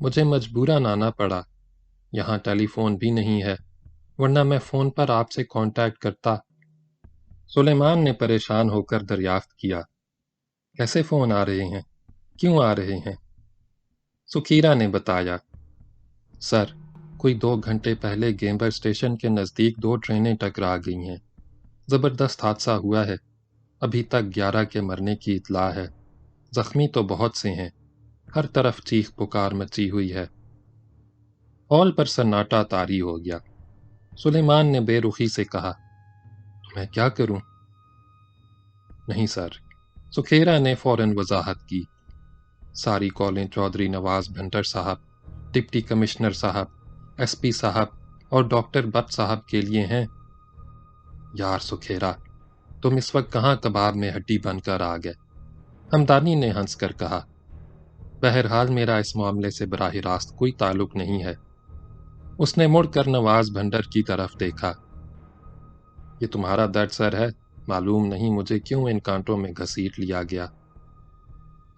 مجھے مجبوراً آنا پڑا، یہاں ٹیلی فون بھی نہیں ہے، ورنہ میں فون پر آپ سے کانٹیکٹ کرتا۔ سلیمان نے پریشان ہو کر دریافت کیا، کیسے فون آ رہے ہیں؟ کیوں آ رہے ہیں؟ سکھیرا نے بتایا، سر، کوئی 2 گھنٹے پہلے گیمبر اسٹیشن کے نزدیک 2 ٹرینیں ٹکرا گئی ہیں۔ زبردست حادثہ ہوا ہے، ابھی تک 11 کے مرنے کی اطلاع ہے، زخمی تو بہت سے ہیں، ہر طرف چیخ پکار مچی ہوئی ہے۔ ہال پر سناٹا طاری ہو گیا۔ سلیمان نے بے رخی سے کہا، میں کیا کروں؟ نہیں سر، سکھیرا نے فوراً وضاحت کی، ساری کالیں چودھری نواز بھنڈر صاحب، ڈپٹی کمشنر صاحب، ایس پی صاحب اور ڈاکٹر بٹ صاحب کے لیے ہیں۔ یار سکھیرا، تم اس وقت کہاں کباب میں ہڈی بن کر آ گئے؟ ہمدانی نے ہنس کر کہا، بہرحال میرا اس معاملے سے براہ راست کوئی تعلق نہیں ہے۔ اس نے مڑ کر نواز بھنڈر کی طرف دیکھا، یہ تمہارا درد سر ہے، معلوم نہیں مجھے کیوں ان کانٹوں میں گھسیٹ لیا گیا۔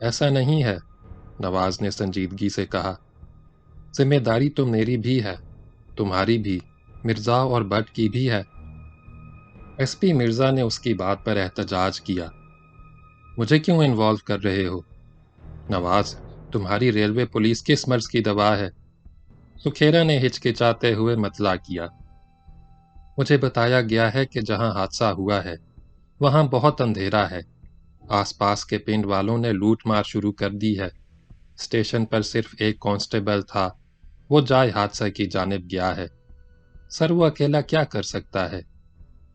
ایسا نہیں ہے، نواز نے سنجیدگی سے کہا، ذمہ داری تو میری بھی ہے، تمہاری بھی، مرزا اور بٹ کی بھی ہے۔ ایس پی مرزا نے اس کی بات پر احتجاج کیا، مجھے کیوں انوالو کر رہے ہو؟ نواز، تمہاری ریلوے پولیس کس مرض کی دوا ہے؟ سکھیرا نے ہچکچاتے ہوئے مطلع کیا، مجھے بتایا گیا ہے کہ جہاں حادثہ ہوا ہے وہاں بہت اندھیرا ہے، آس پاس کے پنڈ والوں نے لوٹ مار شروع کر دی ہے، اسٹیشن پر صرف ایک کانسٹیبل تھا، وہ جائے حادثہ کی جانب گیا ہے۔ سر وہ اکیلا کیا کر سکتا ہے؟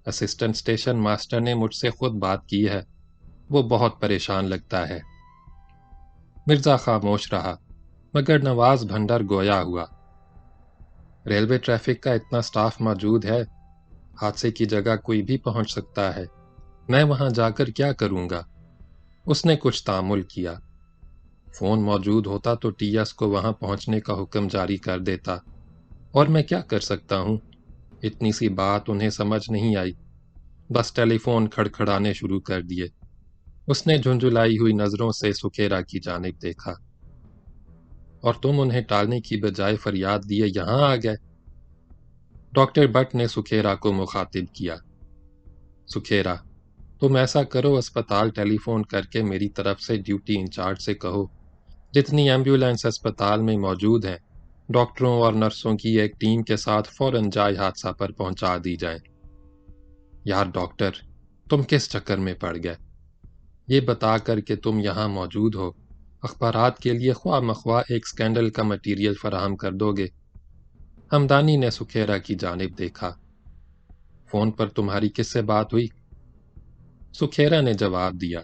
اسسٹنٹ اسٹیشن ماسٹر نے مجھ سے خود بات کی ہے، وہ بہت پریشان لگتا ہے۔ مرزا خاموش رہا، مگر نواز بھنڈر گویا ہوا، ریلوے ٹریفک کا اتنا سٹاف موجود ہے، حادثے کی جگہ کوئی بھی پہنچ سکتا ہے، میں وہاں جا کر کیا کروں گا؟ اس نے کچھ تامل کیا، فون موجود ہوتا تو ٹی ایس کو وہاں پہنچنے کا حکم جاری کر دیتا، اور میں کیا کر سکتا ہوں؟ اتنی سی بات انہیں سمجھ نہیں آئی، بس ٹیلی فون کھڑکھڑانے شروع کر دیے۔ اس نے جھنجھلائی ہوئی نظروں سے سکھیرا کی جانب دیکھا، اور تم انہیں ٹالنے کی بجائے فریاد دیے یہاں آ گئے؟ ڈاکٹر بٹ نے سکھیرا کو مخاطب کیا، سکھیرا، تم ایسا کرو، اسپتال ٹیلی فون کر کے میری طرف سے ڈیوٹی انچارج سے کہو، جتنی ایمبولینس اسپتال میں موجود ہیں ڈاکٹروں اور نرسوں کی ایک ٹیم کے ساتھ فوراً جائے حادثہ پر پہنچا دی جائیں۔ یار ڈاکٹر، تم کس چکر میں پڑ گئے؟ یہ بتا کر کہ تم یہاں موجود ہو، اخبارات کے لیے خواہ مخواہ ایک سکینڈل کا مٹیریل فراہم کر دو گے۔ ہمدانی نے سکھیرا کی جانب دیکھا، فون پر تمہاری کس سے بات ہوئی؟ سکھیرا نے جواب دیا،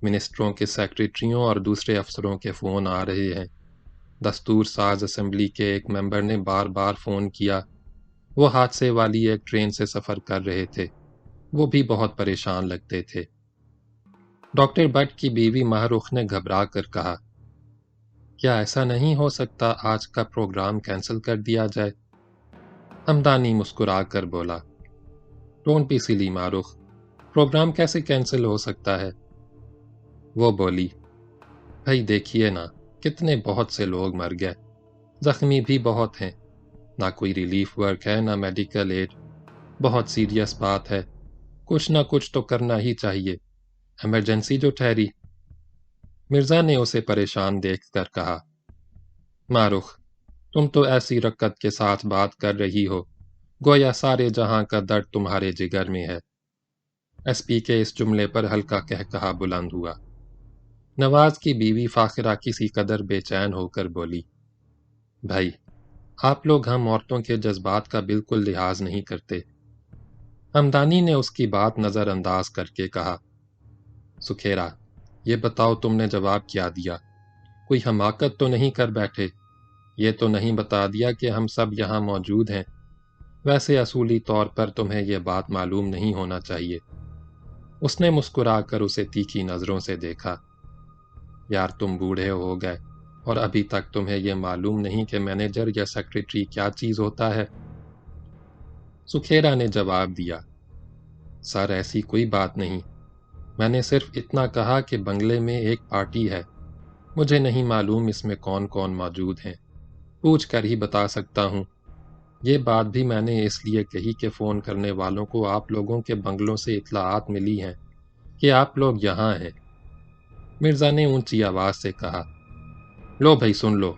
منسٹروں کے سیکریٹریوں اور دوسرے افسروں کے فون آ رہے ہیں، دستور ساز اسمبلی کے ایک ممبر نے بار بار فون کیا، وہ حادثے والی ایک ٹرین سے سفر کر رہے تھے، وہ بھی بہت پریشان لگتے تھے۔ ڈاکٹر بٹ کی بیوی ماہ رخ نے گھبرا کر کہا، کیا ایسا نہیں ہو سکتا آج کا پروگرام کینسل کر دیا جائے؟ ہمدانی مسکرا کر بولا، ڈونٹ بی سلی ماہ رخ، پروگرام کیسے کینسل ہو سکتا ہے؟ وہ بولی، بھائی دیکھیے نا، کتنے بہت سے لوگ مر گئے، زخمی بھی بہت ہیں، نہ کوئی ریلیف ورک ہے نہ میڈیکل ایڈ، بہت سیریس بات ہے، کچھ نہ کچھ تو کرنا ہی چاہیے، ایمرجنسی جو ٹھہری۔ مرزا نے اسے پریشان دیکھ کر کہا، مارخ، تم تو ایسی رکت کے ساتھ بات کر رہی ہو گویا سارے جہاں کا درد تمہارے جگر میں ہے۔ ایس پی کے اس جملے پر ہلکا کہا بلند ہوا۔ نواز کی بیوی فاخرہ کسی قدر بے چین ہو کر بولی، بھائی، آپ لوگ ہم عورتوں کے جذبات کا بالکل لحاظ نہیں کرتے۔ ہمدانی نے اس کی بات نظر انداز کر کے کہا، سکھیرا، یہ بتاؤ تم نے جواب کیا دیا؟ کوئی حماقت تو نہیں کر بیٹھے؟ یہ تو نہیں بتا دیا کہ ہم سب یہاں موجود ہیں؟ ویسے اصولی طور پر تمہیں یہ بات معلوم نہیں ہونا چاہیے۔ اس نے مسکرا کر اسے تیکھی نظروں سے دیکھا، یار تم بوڑھے ہو گئے اور ابھی تک تمہیں یہ معلوم نہیں کہ مینیجر یا سیکریٹری کیا چیز ہوتا ہے؟ سکھیرا نے جواب دیا، سر ایسی کوئی بات نہیں، میں نے صرف اتنا کہا کہ بنگلے میں ایک پارٹی ہے، مجھے نہیں معلوم اس میں کون کون موجود ہیں، پوچھ کر ہی بتا سکتا ہوں۔ یہ بات بھی میں نے اس لیے کہی کہ فون کرنے والوں کو آپ لوگوں کے بنگلوں سے اطلاعات ملی ہیں کہ آپ لوگ یہاں ہیں۔ مرزا نے اونچی آواز سے کہا، لو بھائی سن لو،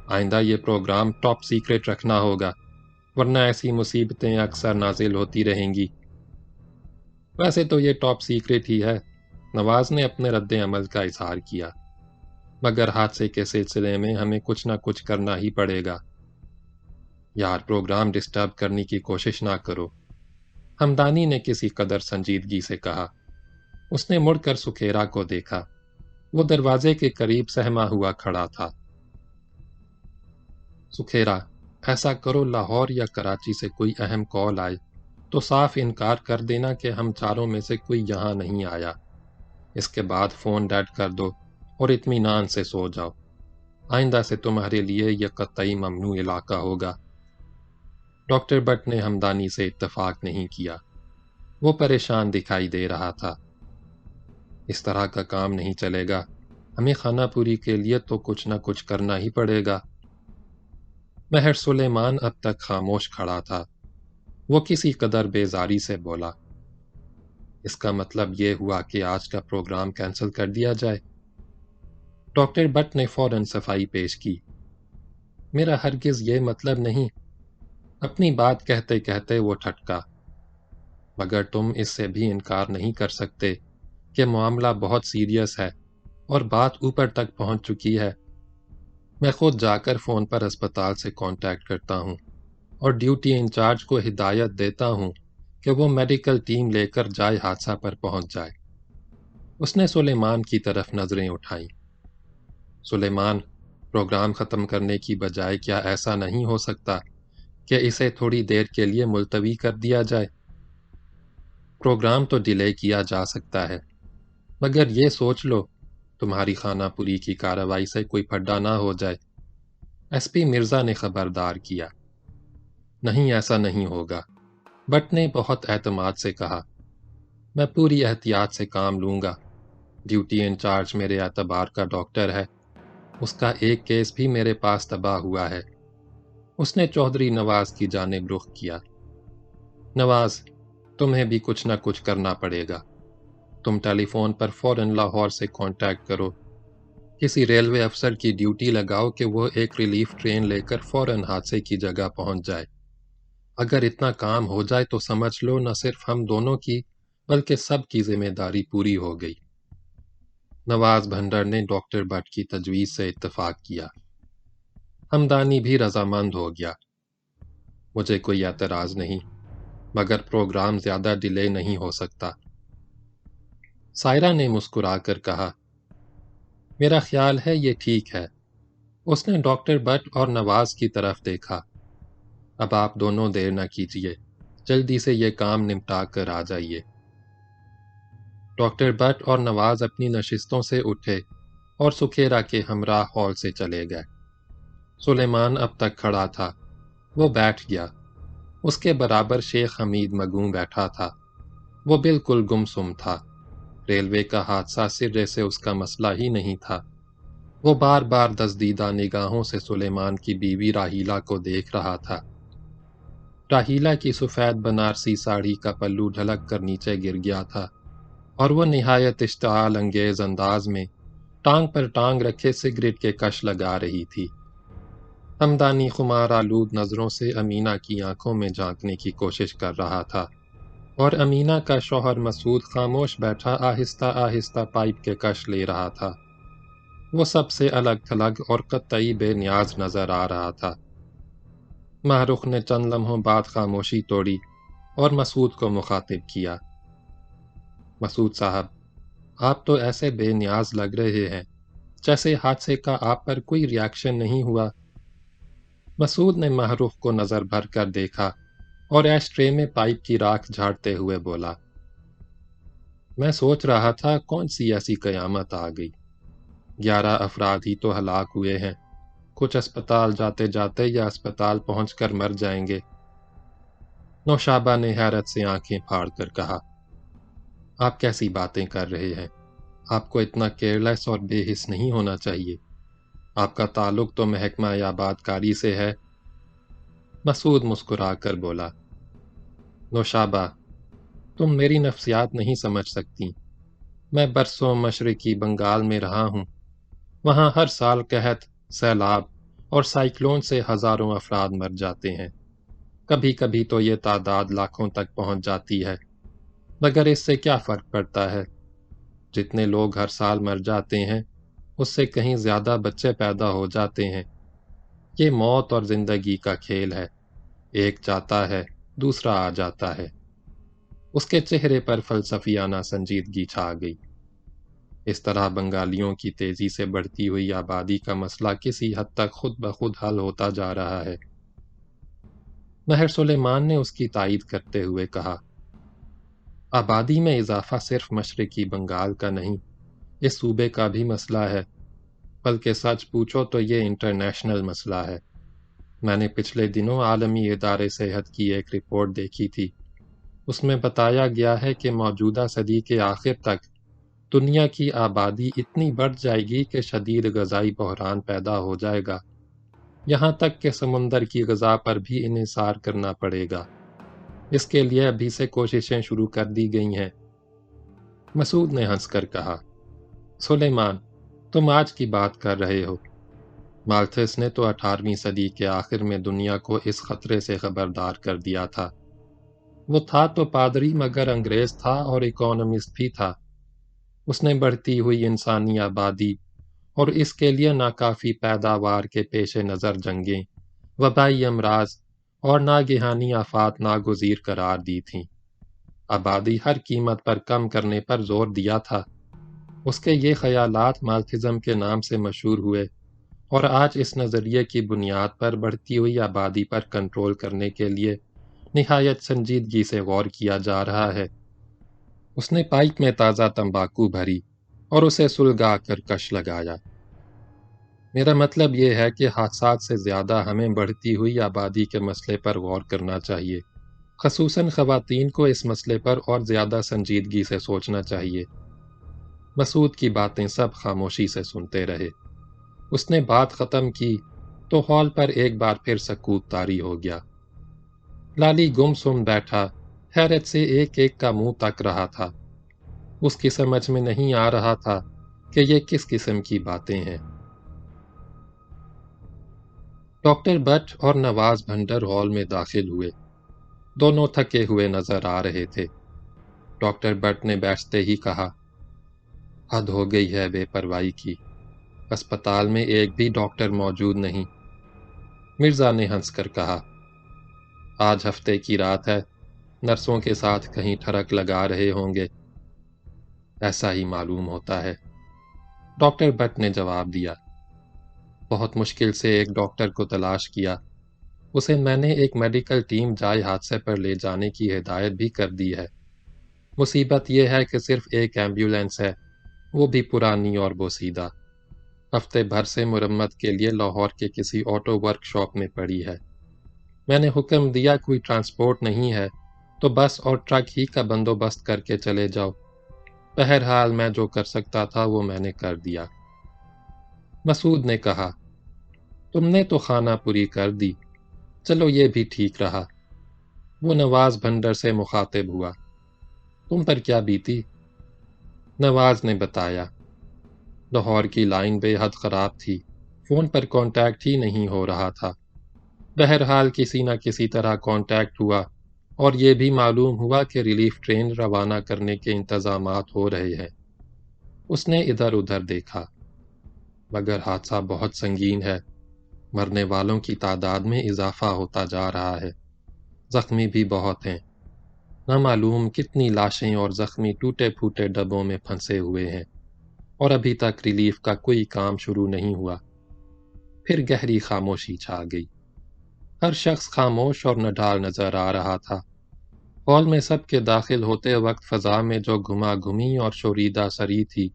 آئندہ یہ پروگرام ٹاپ سیکرٹ رکھنا ہوگا، ورنہ ایسی مصیبتیں اکثر نازل ہوتی رہیں گی۔ ویسے تو یہ ٹاپ سیکرٹ ہی ہے، نواز نے اپنے رد عمل کا اظہار کیا، مگر حادثے کے سلسلے میں ہمیں کچھ نہ کچھ کرنا ہی پڑے گا۔ یار پروگرام ڈسٹرب کرنے کی کوشش نہ کرو، ہمدانی نے کسی قدر سنجیدگی سے کہا۔ اس نے مڑ کر سکھیرا کو دیکھا، وہ دروازے کے قریب سہما ہوا کھڑا تھا۔ سکھیرا، ایسا کرو لاہور یا کراچی سے کوئی اہم کال آئے تو صاف انکار کر دینا کہ ہم چاروں میں سے کوئی یہاں نہیں آیا۔ اس کے بعد فون ڈیڈ کر دو اور اطمینان سے سو جاؤ۔ آئندہ سے تمہارے لیے یہ قطعی ممنوع علاقہ ہوگا۔ ڈاکٹر بٹ نے ہمدانی سے اتفاق نہیں کیا، وہ پریشان دکھائی دے رہا تھا۔ اس طرح کا کام نہیں چلے گا، ہمیں خانہ پوری کے لیے تو کچھ نہ کچھ کرنا ہی پڑے گا۔ مہر سلیمان اب تک خاموش کھڑا تھا، وہ کسی قدر بیزاری سے بولا، اس کا مطلب یہ ہوا کہ آج کا پروگرام کینسل کر دیا جائے؟ ڈاکٹر بٹ نے فوراً صفائی پیش کی، میرا ہرگز یہ مطلب نہیں۔ اپنی بات کہتے کہتے وہ ٹھٹکا، مگر تم اس سے بھی انکار نہیں کر سکتے کہ معاملہ بہت سیریس ہے اور بات اوپر تک پہنچ چکی ہے۔ میں خود جا کر فون پر اسپتال سے کانٹیکٹ کرتا ہوں اور ڈیوٹی انچارج کو ہدایت دیتا ہوں کہ وہ میڈیکل ٹیم لے کر جائے حادثہ پر پہنچ جائے۔ اس نے سلیمان کی طرف نظریں اٹھائیں۔ سلیمان، پروگرام ختم کرنے کی بجائے کیا ایسا نہیں ہو سکتا کہ اسے تھوڑی دیر کے لیے ملتوی کر دیا جائے؟ پروگرام تو ڈیلے کیا جا سکتا ہے، مگر یہ سوچ لو تمہاری خانہ پوری کی کارروائی سے کوئی پھڈا نہ ہو جائے۔ ایس پی مرزا نے خبردار کیا، نہیں ایسا نہیں ہوگا۔ بٹ نے بہت اعتماد سے کہا، میں پوری احتیاط سے کام لوں گا۔ ڈیوٹی انچارج میرے اعتبار کا ڈاکٹر ہے، اس کا ایک کیس بھی میرے پاس تباہ ہوا ہے۔ اس نے چودھری نواز کی جانب رخ کیا، نواز، تمہیں بھی کچھ نہ کچھ کرنا پڑے گا۔ تم ٹیلی فون پر فوراً لاہور سے کانٹیکٹ کرو، کسی ریلوے افسر کی ڈیوٹی لگاؤ کہ وہ ایک ریلیف ٹرین لے کر فوراً حادثے کی جگہ پہنچ جائے۔ اگر اتنا کام ہو جائے تو سمجھ لو نہ صرف ہم دونوں کی بلکہ سب کی ذمہ داری پوری ہو گئی۔ نواز بھنڈر نے ڈاکٹر بٹ کی تجویز سے اتفاق کیا، ہمدانی بھی رضامند ہو گیا۔ مجھے کوئی اعتراض نہیں، مگر پروگرام زیادہ ڈیلے نہیں ہو سکتا۔ سائرہ نے مسکرا کر کہا، میرا خیال ہے یہ ٹھیک ہے۔ اس نے ڈاکٹر بٹ اور نواز کی طرف دیکھا، اب آپ دونوں دیر نہ کیجیے، جلدی سے یہ کام نمٹا کر آ جائیے۔ ڈاکٹر بٹ اور نواز اپنی نشستوں سے اٹھے اور سکھیرا کے ہمراہ ہال سے چلے گئے۔ سلیمان اب تک کھڑا تھا، وہ بیٹھ گیا۔ اس کے برابر شیخ حمید مگوں بیٹھا تھا، وہ بالکل گمسم تھا۔ ریلوے کا حادثہ سرے سے اس کا مسئلہ ہی نہیں تھا۔ وہ بار بار دزدیدہ نگاہوں سے سلیمان کی بیوی راہیلہ کو دیکھ رہا تھا۔ راہیلہ کی سفید بنارسی ساڑی کا پلو ڈھلک کر نیچے گر گیا تھا اور وہ نہایت اشتعال انگیز انداز میں ٹانگ پر ٹانگ رکھے سگریٹ کے کش لگا رہی تھی۔ ہمدانی خمار آلود نظروں سے امینہ کی آنکھوں میں جھانکنے کی کوشش کر رہا تھا، اور امینہ کا شوہر مسعود خاموش بیٹھا آہستہ آہستہ پائپ کے کش لے رہا تھا۔ وہ سب سے الگ تھلگ اور قطعی بے نیاز نظر آ رہا تھا۔ ماہ رخ نے چند لمحوں بعد خاموشی توڑی اور مسعود کو مخاطب کیا، مسعود صاحب، آپ تو ایسے بے نیاز لگ رہے ہیں جیسے حادثے کا آپ پر کوئی ری ایکشن نہیں ہوا۔ مسعود نے ماہ رخ کو نظر بھر کر دیکھا اور ایش ٹرے میں پائپ کی راکھ جھاڑتے ہوئے بولا، میں سوچ رہا تھا کون سی ایسی قیامت آ گئی، 11 افراد ہی تو ہلاک ہوئے ہیں، کچھ اسپتال جاتے جاتے یا اسپتال پہنچ کر مر جائیں گے۔ نوشابہ نے حیرت سے آنکھیں پھاڑ کر کہا، آپ کیسی باتیں کر رہے ہیں؟ آپ کو اتنا کیئرلیس اور بے حس نہیں ہونا چاہیے۔ آپ کا تعلق تو محکمہ آباد کاری سے ہے۔ مسعود مسکرا کر بولا، نوشابہ، تم میری نفسیات نہیں سمجھ سکتی۔ میں برسوں مشرقی بنگال میں رہا ہوں۔ وہاں ہر سال قحط، سیلاب اور سائیکلون سے ہزاروں افراد مر جاتے ہیں۔ کبھی کبھی تو یہ تعداد لاکھوں تک پہنچ جاتی ہے، مگر اس سے کیا فرق پڑتا ہے؟ جتنے لوگ ہر سال مر جاتے ہیں، اس سے کہیں زیادہ بچے پیدا ہو جاتے ہیں۔ یہ موت اور زندگی کا کھیل ہے، ایک جاتا ہے، دوسرا آ جاتا ہے۔ اس کے چہرے پر فلسفیانہ سنجیدگی چھا گئی۔ اس طرح بنگالیوں کی تیزی سے بڑھتی ہوئی آبادی کا مسئلہ کسی حد تک خود بخود حل ہوتا جا رہا ہے۔ مہر سلیمان نے اس کی تائید کرتے ہوئے کہا، آبادی میں اضافہ صرف مشرقی بنگال کا نہیں، اس صوبے کا بھی مسئلہ ہے، بلکہ سچ پوچھو تو یہ انٹرنیشنل مسئلہ ہے۔ میں نے پچھلے دنوں عالمی ادارے صحت کی ایک رپورٹ دیکھی تھی۔ اس میں بتایا گیا ہے کہ موجودہ صدی کے آخر تک دنیا کی آبادی اتنی بڑھ جائے گی کہ شدید غذائی بحران پیدا ہو جائے گا، یہاں تک کہ سمندر کی غذا پر بھی انحصار کرنا پڑے گا۔ اس کے لیے ابھی سے کوششیں شروع کر دی گئی ہیں۔ مسعود نے ہنس کر کہا، سلیمان، تم آج کی بات کر رہے ہو۔ مالتھس نے تو 18ویں صدی کے آخر میں دنیا کو اس خطرے سے خبردار کر دیا تھا۔ وہ تھا تو پادری مگر انگریز تھا اور اکانومسٹ بھی تھا۔ اس نے بڑھتی ہوئی انسانی آبادی اور اس کے لیے ناکافی پیداوار کے پیش نظر جنگیں، وبائی امراض اور ناگہانی آفات ناگزیر قرار دی تھیں۔ آبادی ہر قیمت پر کم کرنے پر زور دیا تھا۔ اس کے یہ خیالات مالتھزم کے نام سے مشہور ہوئے، اور آج اس نظریے کی بنیاد پر بڑھتی ہوئی آبادی پر کنٹرول کرنے کے لیے نہایت سنجیدگی سے غور کیا جا رہا ہے۔ اس نے پائپ میں تازہ تمباکو بھری اور اسے سلگا کر کش لگایا۔ میرا مطلب یہ ہے کہ حادثات سے زیادہ ہمیں بڑھتی ہوئی آبادی کے مسئلے پر غور کرنا چاہیے، خصوصاً خواتین کو اس مسئلے پر اور زیادہ سنجیدگی سے سوچنا چاہیے۔ مسعود کی باتیں سب خاموشی سے سنتے رہے۔ اس نے بات ختم کی تو ہال پر ایک بار پھر سکوت طاری ہو گیا۔ لالی گم سم بیٹھا حیرت سے ایک ایک کا منہ تک رہا تھا۔ اس کی سمجھ میں نہیں آ رہا تھا کہ یہ کس قسم کی باتیں ہیں۔ ڈاکٹر بٹ اور نواز بھنڈر ہال میں داخل ہوئے۔ دونوں تھکے ہوئے نظر آ رہے تھے۔ ڈاکٹر بٹ نے بیٹھتے ہی کہا، حد ہو گئی ہے بے پرواہی کی، اسپتال میں ایک بھی ڈاکٹر موجود نہیں۔ مرزا نے ہنس کر کہا، آج ہفتے کی رات ہے، نرسوں کے ساتھ کہیں ٹھڑک لگا رہے ہوں گے۔ ایسا ہی معلوم ہوتا ہے، ڈاکٹر بٹ نے جواب دیا۔ بہت مشکل سے ایک ڈاکٹر کو تلاش کیا، اسے میں نے ایک میڈیکل ٹیم جائے حادثے پر لے جانے کی ہدایت بھی کر دی ہے۔ مصیبت یہ ہے کہ صرف ایک ایمبولینس ہے، وہ بھی پرانی اور بوسیدہ، ہفتے بھر سے مرمت کے لیے لاہور کے کسی آٹو ورک شاپ میں پڑی ہے۔ میں نے حکم دیا کوئی ٹرانسپورٹ نہیں ہے تو بس اور ٹرک ہی کا بندوبست کر کے چلے جاؤ۔ بہرحال میں جو کر سکتا تھا وہ میں نے کر دیا۔ مسعود نے کہا، تم نے تو خانہ پوری کر دی، چلو یہ بھی ٹھیک رہا۔ وہ نواز بھنڈر سے مخاطب ہوا، تم پر کیا بیتی؟ نواز نے بتایا، لاہور کی لائن بے حد خراب تھی، فون پر کانٹیکٹ ہی نہیں ہو رہا تھا۔ بہرحال کسی نہ کسی طرح کانٹیکٹ ہوا اور یہ بھی معلوم ہوا کہ ریلیف ٹرین روانہ کرنے کے انتظامات ہو رہے ہیں۔ اس نے ادھر ادھر دیکھا، مگر حادثہ بہت سنگین ہے، مرنے والوں کی تعداد میں اضافہ ہوتا جا رہا ہے، زخمی بھی بہت ہیں، نہ معلوم کتنی لاشیں اور زخمی ٹوٹے پھوٹے ڈبوں میں پھنسے ہوئے ہیں، اور ابھی تک ریلیف کا کوئی کام شروع نہیں ہوا۔ پھر گہری خاموشی چھا گئی۔ ہر شخص خاموش اور نڈھال نظر آ رہا تھا۔ ہال میں سب کے داخل ہوتے وقت فضا میں جو گھما گھمی اور شوریدہ سری تھی،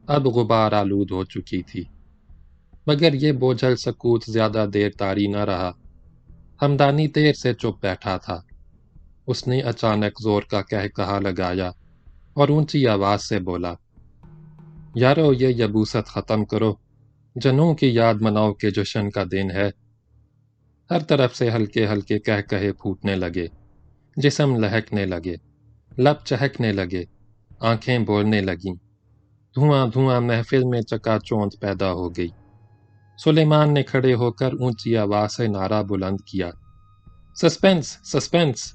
اب غبار آلود ہو چکی تھی۔ مگر یہ بوجھل سکوت زیادہ دیر طاری نہ رہا۔ ہمدانی دیر سے چپ بیٹھا تھا۔ اس نے اچانک زور کا قہقہا لگایا اور اونچی آواز سے بولا، یارو یہ یبوست ختم کرو، جنوں کی یاد مناؤ کے جشن کا دن ہے۔ ہر طرف سے ہلکے ہلکے کہہ کہے پھوٹنے لگے، جسم لہکنے لگے، لب چہکنے لگے، آنکھیں بولنے لگیں، دھواں دھواں محفل میں چکا چوند پیدا ہو گئی۔ سلیمان نے کھڑے ہو کر اونچی آواز سے نعرہ بلند کیا، سسپینس سسپینس۔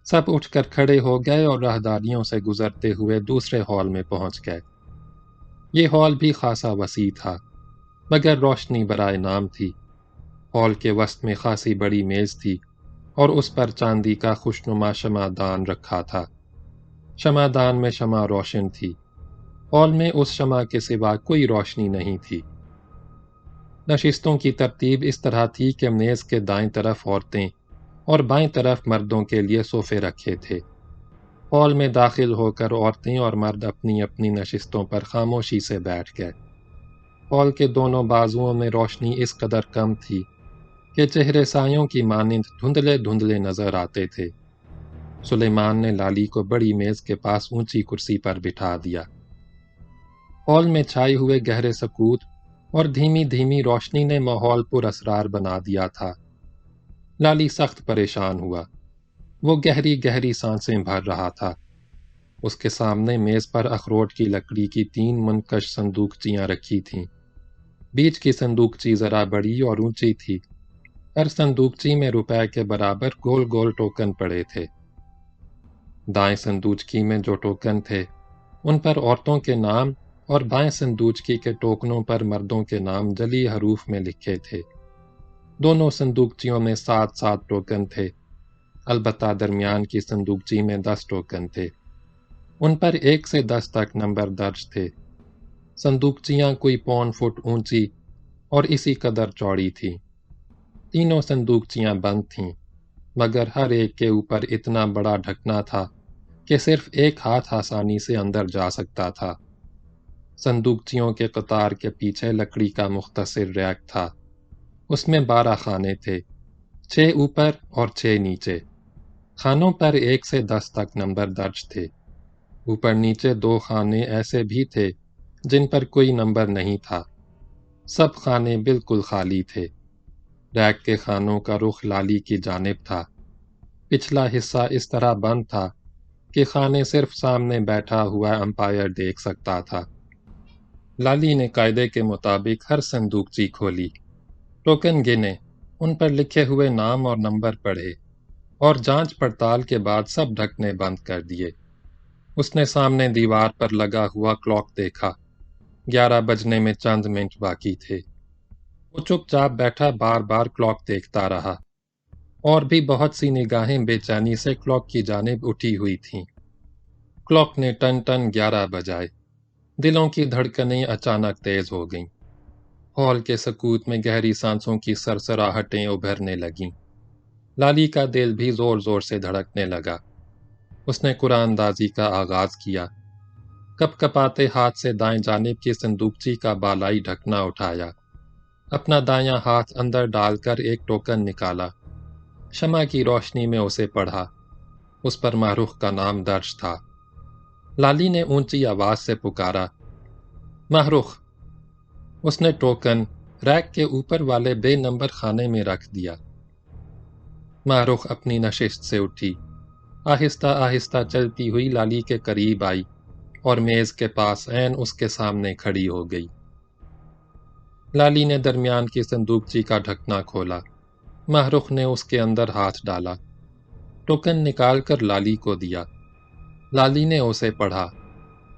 سب اٹھ کر کھڑے ہو گئے اور راہداریوں سے گزرتے ہوئے دوسرے ہال میں پہنچ گئے۔ یہ ہال بھی خاصا وسیع تھا، مگر روشنی برائے نام تھی۔ ہال کے وسط میں خاصی بڑی میز تھی اور اس پر چاندی کا خوشنما شمعدان رکھا تھا۔ شمعدان میں شمع روشن تھی۔ ہال میں اس شمع کے سوا کوئی روشنی نہیں تھی۔ نشستوں کی ترتیب اس طرح تھی کہ میز کے دائیں طرف عورتیں اور بائیں طرف مردوں کے لیے صوفے رکھے تھے۔ ہال میں داخل ہو کر عورتیں اور مرد اپنی اپنی نشستوں پر خاموشی سے بیٹھ گئے۔ ہال کے دونوں بازوؤں میں روشنی اس قدر کم تھی کہ چہرے سایوں کی مانند دھندلے دھندلے نظر آتے تھے۔ سلیمان نے لالی کو بڑی میز کے پاس اونچی کرسی پر بٹھا دیا۔ ہال میں چھائے ہوئے گہرے سکوت اور دھیمی دھیمی روشنی نے ماحول پر اسرار بنا دیا تھا۔ لالی سخت پریشان ہوا۔ وہ گہری گہری سانسیں بھر رہا تھا۔ اس کے سامنے میز پر اخروٹ کی لکڑی کی 3 منقش صندوقچیاں رکھی تھیں۔ بیچ کی صندوقچی ذرا بڑی اور اونچی تھی۔ ہر صندوقچی میں روپے کے برابر گول گول ٹوکن پڑے تھے۔ دائیں صندوقچی میں جو ٹوکن تھے ان پر عورتوں کے نام اور بائیں صندوقچی کے ٹوکنوں پر مردوں کے نام جلی حروف میں لکھے تھے۔ دونوں صندوقچیوں میں 7 ٹوکن تھے، البتہ درمیان کی صندوقچی میں 10 ٹوکن تھے۔ ان پر 1 سے 10 تک نمبر درج تھے۔ صندوقچیاں کوئی پون فٹ اونچی اور اسی قدر چوڑی تھیں۔ تینوں صندوقچیاں بند تھیں، مگر ہر ایک کے اوپر اتنا بڑا ڈھکنا تھا کہ صرف ایک ہاتھ آسانی سے اندر جا سکتا تھا۔ صندوقچیوں کے قطار کے پیچھے لکڑی کا مختصر ریک تھا۔ اس میں 12 خانے تھے، 6 اوپر اور 6 نیچے۔ خانوں پر 1 سے 10 تک نمبر درج تھے۔ اوپر نیچے 2 خانے ایسے بھی تھے جن پر کوئی نمبر نہیں تھا۔ سب خانے بالکل خالی تھے۔ ریک کے خانوں کا رخ لالی کی جانب تھا۔ پچھلا حصہ اس طرح بند تھا کہ خانے صرف سامنے بیٹھا ہوا امپائر دیکھ سکتا تھا۔ لالی نے قاعدے کے مطابق ہر صندوقچی کھولی، ٹوکن گنے، ان پر لکھے ہوئے نام اور نمبر پڑھے اور جانچ پڑتال کے بعد سب ڈھکنے بند کر دیے۔ اس نے سامنے دیوار پر لگا ہوا کلاک دیکھا۔ 11 بجنے میں چند منٹ باقی تھے۔ وہ چپ چاپ بیٹھا بار بار کلاک دیکھتا رہا، اور بھی بہت سی نگاہیں بے چینی سے کلاک کی جانب اٹھی ہوئی تھیں۔ کلاک نے ٹن ٹن 11 بجائے۔ دلوں کی دھڑکنیں اچانک تیز ہو گئیں۔ ہال کے سکوت میں گہری سانسوں کی سرسراہٹیں ابھرنے لگیں۔ لالی کا دل بھی زور زور سے دھڑکنے لگا۔ اس نے قرآن اندازی کا آغاز کیا۔ کپ کپاتے ہاتھ سے دائیں جانب کی صندوقچی کا بالائی ڈھکنا اٹھایا، اپنا دایاں ہاتھ اندر ڈال کر ایک ٹوکن نکالا۔ شمع کی روشنی میں اسے پڑھا۔ اس پر ماہ رخ کا نام درج تھا۔ لالی نے اونچی آواز سے پکارا، ماہ رخ۔ اس نے ٹوکن ریک کے اوپر والے بے نمبر خانے میں رکھ دیا۔ ماہ رخ اپنی نشست سے اٹھی، آہستہ آہستہ چلتی ہوئی لالی کے قریب آئی اور میز کے پاس عین اس کے سامنے کھڑی ہو گئی۔ لالی نے درمیان کی صندوقچی کا ڈھکنا کھولا۔ ماہ رخ نے اس کے اندر ہاتھ ڈالا، ٹوکن نکال کر لالی کو دیا۔ لالی نے اسے پڑھا۔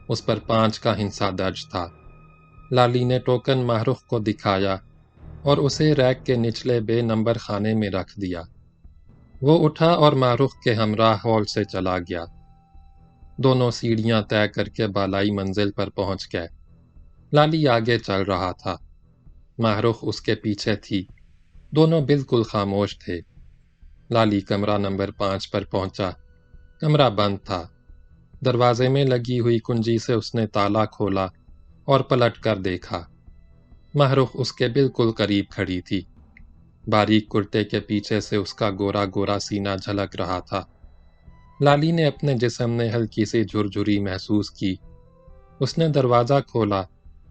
اس پر 5 کا ہندسہ درج تھا۔ لالی نے ٹوکن ماہ رخ کو دکھایا اور اسے ریک کے نچلے بے نمبر خانے میں رکھ دیا۔ وہ اٹھا اور ماہ رخ کے ہمراہ ہال سے چلا گیا۔ دونوں سیڑھیاں طے کر کے بالائی منزل پر پہنچ گئے۔ لالی آگے چل رہا تھا، ماہ رخ اس کے پیچھے تھی۔ دونوں بالکل خاموش تھے۔ لالی کمرہ نمبر 5 پر پہنچا۔ کمرہ بند تھا۔ دروازے میں لگی ہوئی کنجی سے اس نے تالا کھولا اور پلٹ کر دیکھا۔ ماہ رخ اس کے بالکل قریب کھڑی تھی۔ باریک کرتے کے پیچھے سے اس کا گورا گورا سینہ جھلک رہا تھا۔ لالی نے اپنے جسم میں ہلکی سی جھرجھری محسوس کی۔ اس نے دروازہ کھولا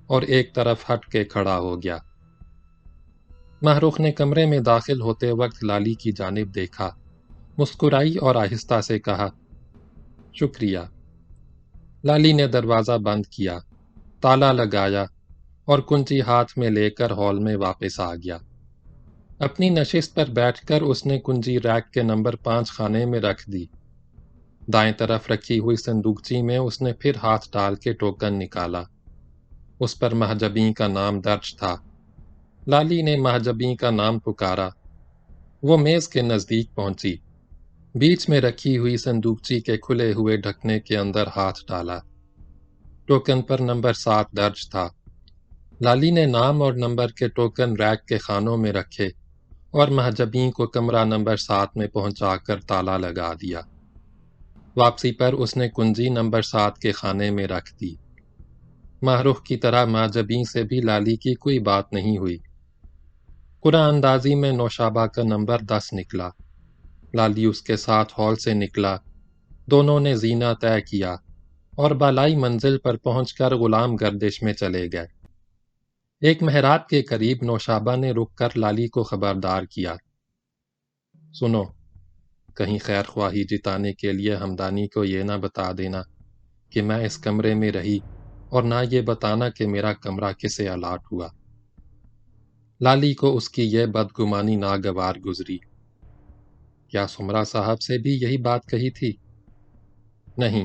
اور ایک طرف ہٹ کے کھڑا ہو گیا۔ ماہ رخ نے کمرے میں داخل ہوتے وقت لالی کی جانب دیکھا، مسکرائی اور آہستہ سے کہا، شکریہ۔ لالی نے دروازہ بند کیا، تالا لگایا اور کنجی ہاتھ میں لے کر ہال میں واپس آ گیا۔ اپنی نشست پر بیٹھ کر اس نے کنجی ریک کے نمبر 5 خانے میں رکھ دی۔ دائیں طرف رکھی ہوئی صندوقچی میں اس نے پھر ہاتھ ڈال کے ٹوکن نکالا۔ اس پر مہجبیں کا نام درج تھا۔ لالی نے مہجبیں کا نام پکارا۔ وہ میز کے نزدیک پہنچی، بیچ میں رکھی ہوئی صندوقچی کے کھلے ہوئے ڈھکنے کے اندر ہاتھ ڈالا۔ ٹوکن پر نمبر 7 درج تھا۔ لالی نے نام اور نمبر کے ٹوکن ریک کے خانوں میں رکھے اور مہجبیں کو کمرہ نمبر 7 میں پہنچا کر تالا لگا دیا۔ واپسی پر اس نے کنجی نمبر 7 کے خانے میں رکھ دی۔ ماہ رخ کی طرح مہجبیں سے بھی لالی کی کوئی بات نہیں ہوئی۔ قرعہ اندازی میں نوشابہ کا نمبر 10 نکلا۔ لالی اس کے ساتھ ہال سے نکلا۔ دونوں نے زینہ طے کیا اور بالائی منزل پر پہنچ کر غلام گردش میں چلے گئے۔ ایک محراب کے قریب نوشابہ نے رک کر لالی کو خبردار کیا، سنو، کہیں خیر خواہی جتانے کے لیے ہمدانی کو یہ نہ بتا دینا کہ میں اس کمرے میں رہی اور نہ یہ بتانا کہ میرا کمرہ کسے الاٹ ہوا۔ لالی کو اس کی یہ بدگمانی ناگوار گزری۔ کیا سمرہ صاحب سے بھی یہی بات کہی تھی؟ نہیں،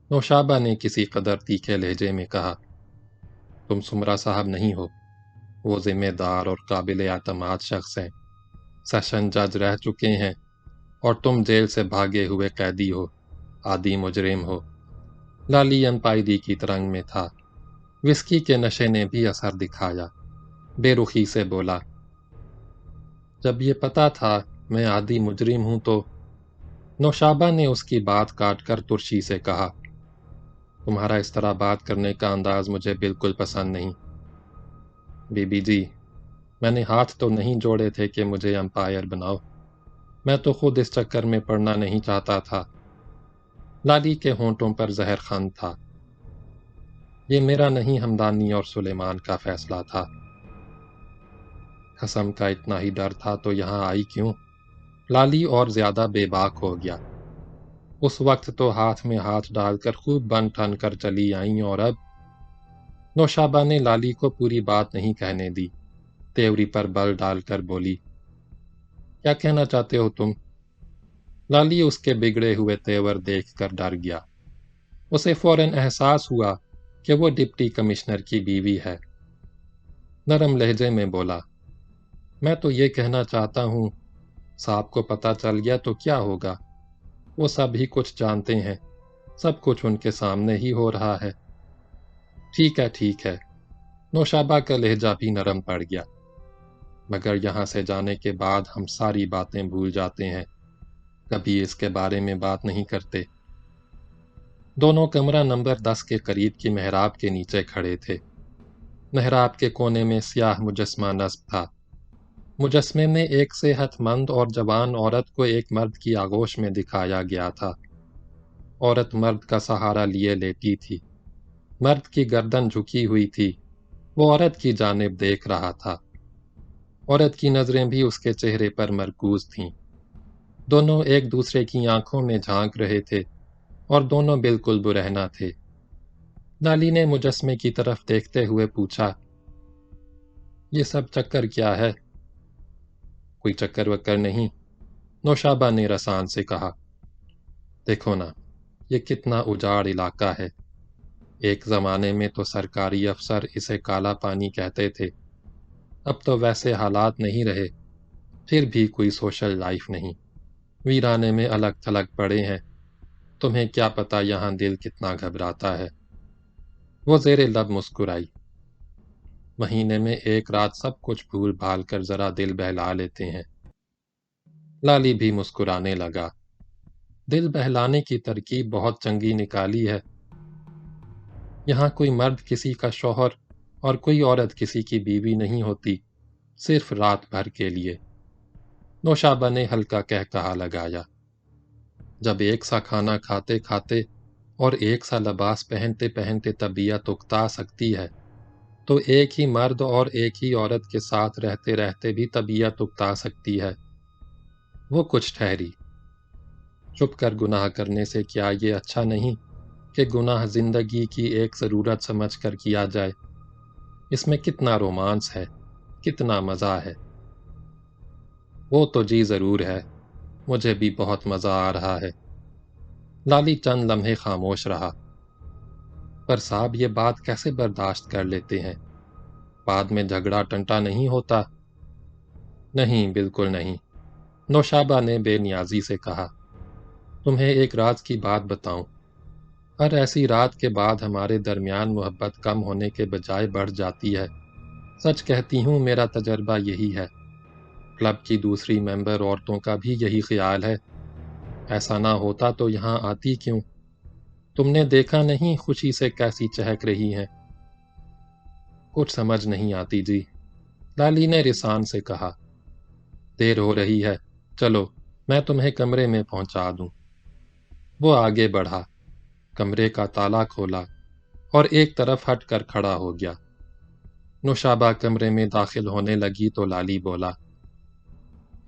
نوشابہ نے کسی قدر تیکھے لہجے میں کہا، تم سمرہ صاحب نہیں ہو، وہ ذمہ دار اور قابل اعتماد شخص ہیں، سیشن جج رہ چکے ہیں، اور تم جیل سے بھاگے ہوئے قیدی ہو، عادی مجرم ہو۔ لالی انپائیدی کی ترنگ میں تھا۔ وسکی کے نشے نے بھی اثر دکھایا۔ بے رخی سے بولا، جب یہ پتا تھا میں عادی مجرم ہوں تو… نوشابہ نے اس کی بات کاٹ کر ترشی سے کہا، تمہارا اس طرح بات کرنے کا انداز مجھے بالکل پسند نہیں۔ بی بی جی، میں نے ہاتھ تو نہیں جوڑے تھے کہ مجھے امپائر بناؤ، میں تو خود اس چکر میں پڑنا نہیں چاہتا تھا۔ لالی کے ہونٹوں پر زہر خند تھا۔ یہ میرا نہیں، ہمدانی اور سلیمان کا فیصلہ تھا۔ قسم کا اتنا ہی ڈر تھا تو یہاں آئی کیوں؟ لالی اور زیادہ بے باک ہو گیا۔ اس وقت تو ہاتھ میں ہاتھ ڈال کر خوب بن ٹھن کر چلی آئیں، اور اب… نوشابہ نے لالی کو پوری بات نہیں کہنے دی، تیوری پر بل ڈال کر بولی، کیا کہنا چاہتے ہو تم؟ لالی اس کے بگڑے ہوئے تیور دیکھ کر ڈر گیا۔ اسے فوراً احساس ہوا کہ وہ ڈپٹی کمشنر کی بیوی ہے۔ نرم لہجے میں بولا، میں تو یہ کہنا چاہتا ہوں، صاحب کو پتہ چل گیا تو کیا ہوگا؟ وہ سب ہی کچھ جانتے ہیں، سب کچھ ان کے سامنے ہی ہو رہا ہے۔ ٹھیک ہے، ٹھیک ہے۔ نوشابہ کا لہجہ بھی نرم پڑ گیا، مگر یہاں سے جانے کے بعد ہم ساری باتیں بھول جاتے ہیں، کبھی اس کے بارے میں بات نہیں کرتے۔ دونوں کمرہ نمبر 10 کے قریب کی محراب کے نیچے کھڑے تھے۔ محراب کے کونے میں سیاہ مجسمہ نصب تھا۔ مجسمے میں ایک صحت مند اور جوان عورت کو ایک مرد کی آغوش میں دکھایا گیا تھا۔ عورت مرد کا سہارا لیے لیٹی تھی۔ مرد کی گردن جھکی ہوئی تھی۔ وہ عورت کی جانب دیکھ رہا تھا۔ عورت کی نظریں بھی اس کے چہرے پر مرکوز تھیں۔ دونوں ایک دوسرے کی آنکھوں میں جھانک رہے تھے اور دونوں بالکل برہنہ تھے۔ لالی نے مجسمے کی طرف دیکھتے ہوئے پوچھا، یہ سب چکر کیا ہے؟ کوئی چکر وکر نہیں، نوشابہ نے رسان سے کہا۔ دیکھو نا، یہ کتنا اجاڑ علاقہ ہے۔ ایک زمانے میں تو سرکاری افسر اسے کالا پانی کہتے تھے، اب تو ویسے حالات نہیں رہے، پھر بھی کوئی سوشل لائف نہیں، ویرانے میں الگ تھلگ پڑے ہیں۔ تمہیں کیا پتا یہاں دل کتنا گھبراتا ہے۔ وہ زیر لب مسکرائی، مہینے میں ایک رات سب کچھ بھول بھال کر ذرا دل بہلا لیتے ہیں۔ لالی بھی مسکرانے لگا۔ دل بہلانے کی ترکیب بہت چنگی نکالی ہے۔ یہاں کوئی مرد کسی کا شوہر اور کوئی عورت کسی کی بیوی نہیں ہوتی، صرف رات بھر کے لیے۔ نوشابہ نے ہلکا قہقہا لگایا۔ جب ایک سا کھانا کھاتے کھاتے اور ایک سا لباس پہنتے پہنتے طبیعت اکتا سکتی ہے تو ایک ہی مرد اور ایک ہی عورت کے ساتھ رہتے رہتے بھی طبیعت اکتا سکتی ہے۔ وہ کچھ ٹھہری۔ چھپ کر گناہ کرنے سے کیا یہ اچھا نہیں کہ گناہ زندگی کی ایک ضرورت سمجھ کر کیا جائے؟ اس میں کتنا رومانس ہے، کتنا مزہ ہے۔ وہ تو جی ضرور ہے، مجھے بھی بہت مزہ آ رہا ہے۔ لالی چند لمحے خاموش رہا۔ پر صاحب یہ بات کیسے برداشت کر لیتے ہیں؟ بعد میں جھگڑا ٹنٹا نہیں ہوتا؟ نہیں، بالکل نہیں، نوشابہ نے بے نیازی سے کہا۔ تمہیں ایک راز کی بات بتاؤں، ہر ایسی رات کے بعد ہمارے درمیان محبت کم ہونے کے بجائے بڑھ جاتی ہے۔ سچ کہتی ہوں، میرا تجربہ یہی ہے۔ کلب کی دوسری ممبر عورتوں کا بھی یہی خیال ہے۔ ایسا نہ ہوتا تو یہاں آتی کیوں؟ تم نے دیکھا نہیں خوشی سے کیسی چہک رہی ہیں؟ کچھ سمجھ نہیں آتی جی، لالی نے رسان سے کہا۔ دیر ہو رہی ہے، چلو میں تمہیں کمرے میں پہنچا دوں۔ وہ آگے بڑھا، کمرے کا تالا کھولا اور ایک طرف ہٹ کر کھڑا ہو گیا۔ نوشابہ کمرے میں داخل ہونے لگی تو لالی بولا،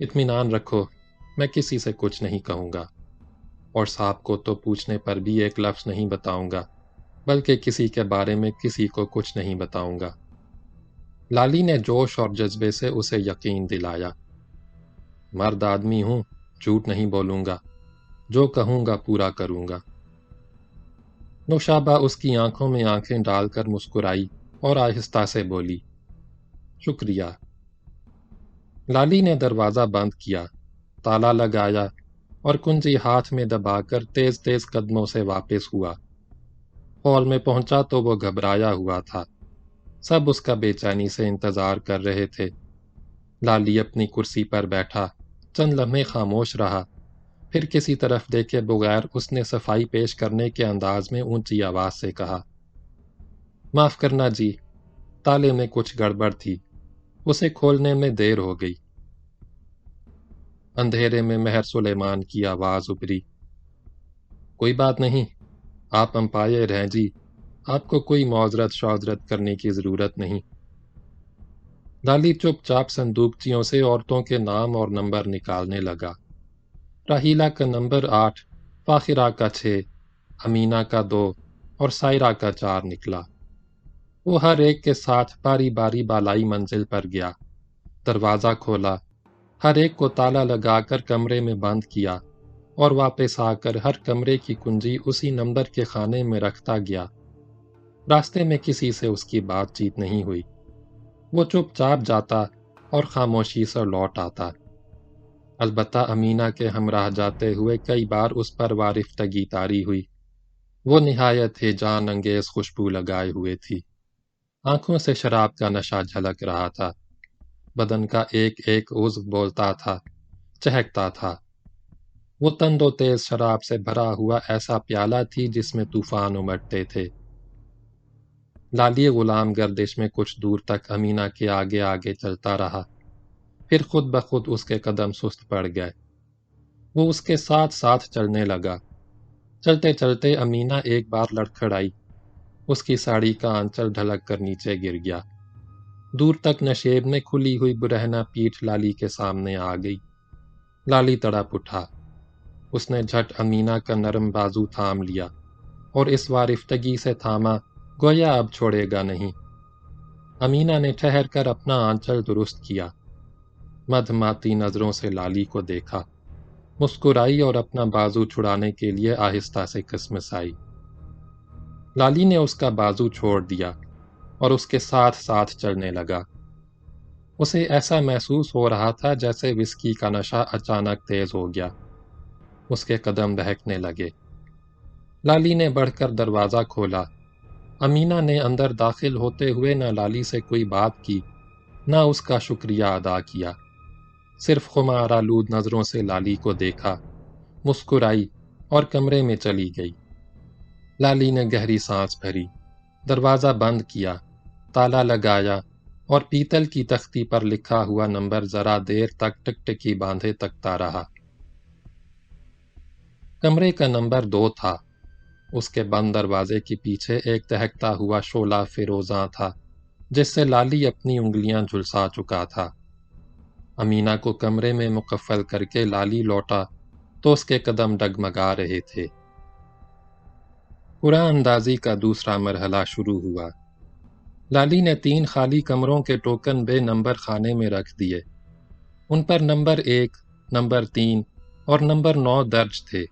اطمینان رکھو، میں کسی سے کچھ نہیں کہوں گا، اور صاحب کو تو پوچھنے پر بھی ایک لفظ نہیں بتاؤں گا، بلکہ کسی کے بارے میں کسی کو کچھ نہیں بتاؤں گا۔ لالی نے جوش اور جذبے سے اسے یقین دلایا۔ مرد آدمی ہوں، جھوٹ نہیں بولوں گا، جو کہوں گا پورا کروں گا۔ نوشابہ اس کی آنکھوں میں آنکھیں ڈال کر مسکرائی اور آہستہ سے بولی، شکریہ۔ لالی نے دروازہ بند کیا، تالا لگایا اور کنجی ہاتھ میں دبا کر تیز تیز قدموں سے واپس ہوا۔ ہال میں پہنچا تو وہ گھبرایا ہوا تھا۔ سب اس کا بے چینی سے انتظار کر رہے تھے۔ لالی اپنی کرسی پر بیٹھا، چند لمحے خاموش رہا، پھر کسی طرف دیکھے بغیر اس نے صفائی پیش کرنے کے انداز میں اونچی آواز سے کہا، معاف کرنا جی، تالے میں کچھ گڑبڑ تھی، اسے کھولنے میں دیر ہو گئی۔ اندھیرے میں مہر سلیمان کی آواز ابھری، کوئی بات نہیں، آپ امپائر ہیں جی، آپ کو کوئی معذرت شعذرت کرنے کی ضرورت نہیں۔ لالی چپ چاپ صندوقچیوں سے عورتوں کے نام اور نمبر نکالنے لگا۔ راہیلہ کا نمبر 8، فاخرہ کا 6، امینہ کا 2 اور سائرہ کا 4 نکلا۔ وہ ہر ایک کے ساتھ باری باری بالائی منزل پر گیا، دروازہ کھولا، ہر ایک کو تالا لگا کر کمرے میں بند کیا اور واپس آ کر ہر کمرے کی کنجی اسی نمبر کے خانے میں رکھتا گیا۔ راستے میں کسی سے اس کی بات چیت نہیں ہوئی۔ وہ چپ چاپ جاتا اور خاموشی سے لوٹ آتا۔ البتہ امینہ کے ہمراہ جاتے ہوئے کئی بار اس پر وارفتگی طاری ہوئی۔ وہ نہایت ہی جان انگیز خوشبو لگائے ہوئے تھی۔ آنکھوں سے شراب کا نشہ جھلک رہا تھا۔ بدن کا ایک ایک عضو بولتا تھا، چہکتا تھا۔ وہ تند و تیز شراب سے بھرا ہوا ایسا پیالہ تھی جس میں طوفان امٹتے تھے۔ لالی غلام گردش میں کچھ دور تک امینہ کے آگے آگے چلتا رہا، پھر خود بخود اس کے قدم سست پڑ گئے۔ وہ اس کے ساتھ ساتھ چلنے لگا۔ چلتے چلتے امینہ ایک بار لڑکھڑائی، اس کی ساڑی کا آنچل ڈھلک کر نیچے گر گیا۔ دور تک نشیب میں کھلی ہوئی برہنہ پیٹھ لالی کے سامنے آ گئی۔ لالی تڑپ اٹھا۔ اس نے جھٹ امینہ کا نرم بازو تھام لیا اور اس وارفتگی سے تھاما گویا اب چھوڑے گا نہیں۔ امینہ نے ٹھہر کر اپنا آنچل درست کیا، مدھماتی نظروں سے لالی کو دیکھا، مسکرائی اور اپنا بازو چھڑانے کے لیے آہستہ سے کسمسائی۔ لالی نے اس کا بازو چھوڑ دیا اور اس کے ساتھ ساتھ چلنے لگا۔ اسے ایسا محسوس ہو رہا تھا جیسے وسکی کا نشہ اچانک تیز ہو گیا۔ اس کے قدم دہکنے لگے۔ لالی نے بڑھ کر دروازہ کھولا۔ امینہ نے اندر داخل ہوتے ہوئے نہ لالی سے کوئی بات کی، نہ اس کا شکریہ ادا کیا، صرف خمار آلود نظروں سے لالی کو دیکھا، مسکرائی اور کمرے میں چلی گئی۔ لالی نے گہری سانس بھری، دروازہ بند کیا، تالا لگایا اور پیتل کی تختی پر لکھا ہوا نمبر ذرا دیر تک ٹکٹکی باندھے تکتا رہا۔ کمرے کا نمبر 2 تھا۔ اس کے بند دروازے کے پیچھے ایک دہکتا ہوا شعلہ فیروزاں تھا جس سے لالی اپنی انگلیاں جھلسا چکا تھا۔ امینہ کو کمرے میں مقفل کر کے لالی لوٹا تو اس کے قدم ڈگمگا رہے تھے۔ قرعہ اندازی کا دوسرا مرحلہ شروع ہوا۔ لالی نے 3 خالی کمروں کے ٹوکن بے نمبر خانے میں رکھ دیے۔ ان پر نمبر 1، نمبر 3 اور نمبر 9 درج تھے۔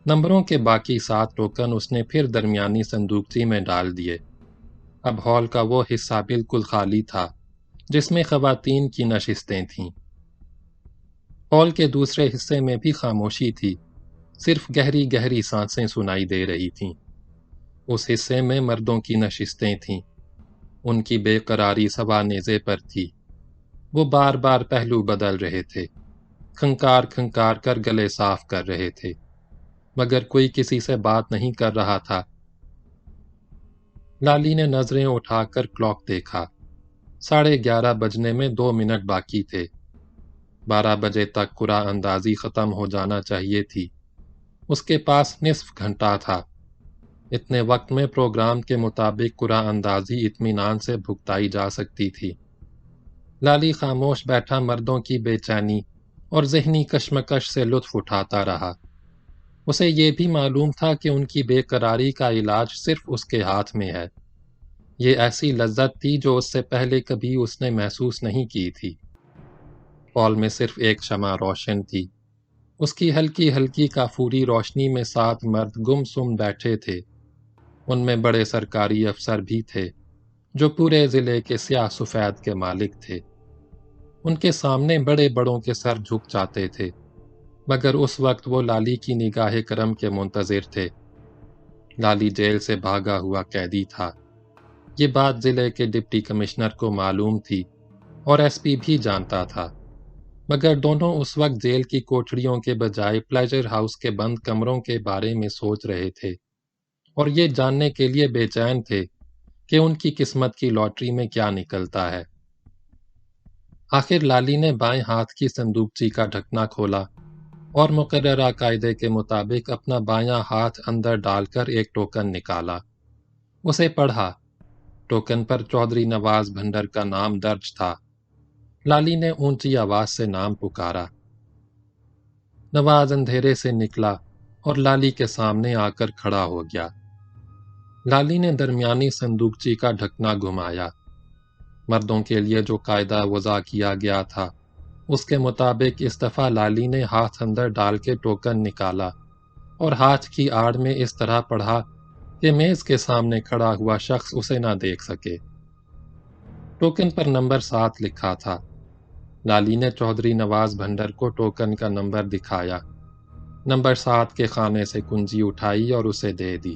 نمبروں کے باقی 7 ٹوکن اس نے پھر درمیانی صندوقچی میں ڈال دیے۔ اب ہال کا وہ حصہ بالکل خالی تھا جس میں خواتین کی نشستیں تھیں۔ ہال کے دوسرے حصے میں بھی خاموشی تھی، صرف گہری گہری سانسیں سنائی دے رہی تھیں۔ اس حصے میں مردوں کی نشستیں تھیں، ان کی بے قراری سوا نیزے پر تھی۔ وہ بار بار پہلو بدل رہے تھے، کھنکار کھنکار کر گلے صاف کر رہے تھے، مگر کوئی کسی سے بات نہیں کر رہا تھا۔ لالی نے نظریں اٹھا کر کلاک دیکھا۔ 11:30 بجنے میں 2 منٹ باقی تھے۔ 12 بجے تک قرعہ اندازی ختم ہو جانا چاہیے تھی۔ اس کے پاس نصف گھنٹہ تھا۔ اتنے وقت میں پروگرام کے مطابق قرعہ اندازی اطمینان سے بھگتائی جا سکتی تھی۔ لالی خاموش بیٹھا مردوں کی بے چینی اور ذہنی کشمکش سے لطف اٹھاتا رہا۔ اسے یہ بھی معلوم تھا کہ ان کی بے قراری کا علاج صرف اس کے ہاتھ میں ہے۔ یہ ایسی لذت تھی جو اس سے پہلے کبھی اس نے محسوس نہیں کی تھی۔ ہال میں صرف ایک شمع روشن تھی۔ اس کی ہلکی ہلکی کافوری روشنی میں 7 مرد گم سم بیٹھے تھے۔ ان میں بڑے سرکاری افسر بھی تھے جو پورے ضلع کے سیاہ سفید کے مالک تھے۔ ان کے سامنے بڑے بڑوں کے سر جھک جاتے تھے، مگر اس وقت وہ لالی کی نگاہ کرم کے منتظر تھے۔ لالی جیل سے بھاگا ہوا قیدی تھا۔ یہ بات ضلع کے ڈپٹی کمشنر کو معلوم تھی اور ایس پی بھی جانتا تھا، مگر دونوں اس وقت جیل کی کوٹڑیوں کے بجائے پلیجر ہاؤس کے بند کمروں کے بارے میں سوچ رہے تھے اور یہ جاننے کے لیے بے چین تھے کہ ان کی قسمت کی لاٹری میں کیا نکلتا ہے۔ آخر لالی نے بائیں ہاتھ کی صندوقچی کا ڈھکنا کھولا اور مقررہ قاعدے کے مطابق اپنا بایاں ہاتھ اندر ڈال کر ایک ٹوکن نکالا۔ اسے پڑھا۔ ٹوکن پر چودھری نواز بھنڈر کا نام درج تھا۔ لالی نے اونچی آواز سے نام پکارا۔ نواز اندھیرے سے نکلا اور لالی کے سامنے آ کر کھڑا ہو گیا۔ لالی نے درمیانی صندوقچی کا ڈھکنا گھمایا۔ مردوں کے لیے جو قاعدہ وضع کیا گیا تھا اس کے مطابق اس دفعہ لالی نے ہاتھ اندر ڈال کے ٹوکن نکالا اور ہاتھ کی آڑ میں اس طرح پڑھا کہ میز کے سامنے کھڑا ہوا شخص اسے نہ دیکھ سکے۔ ٹوکن پر نمبر 7 لکھا تھا۔ لالی نے چودھری نواز بھنڈر کو ٹوکن کا نمبر دکھایا۔ نمبر 7 کے خانے سے کنجی اٹھائی اور اسے دے دی۔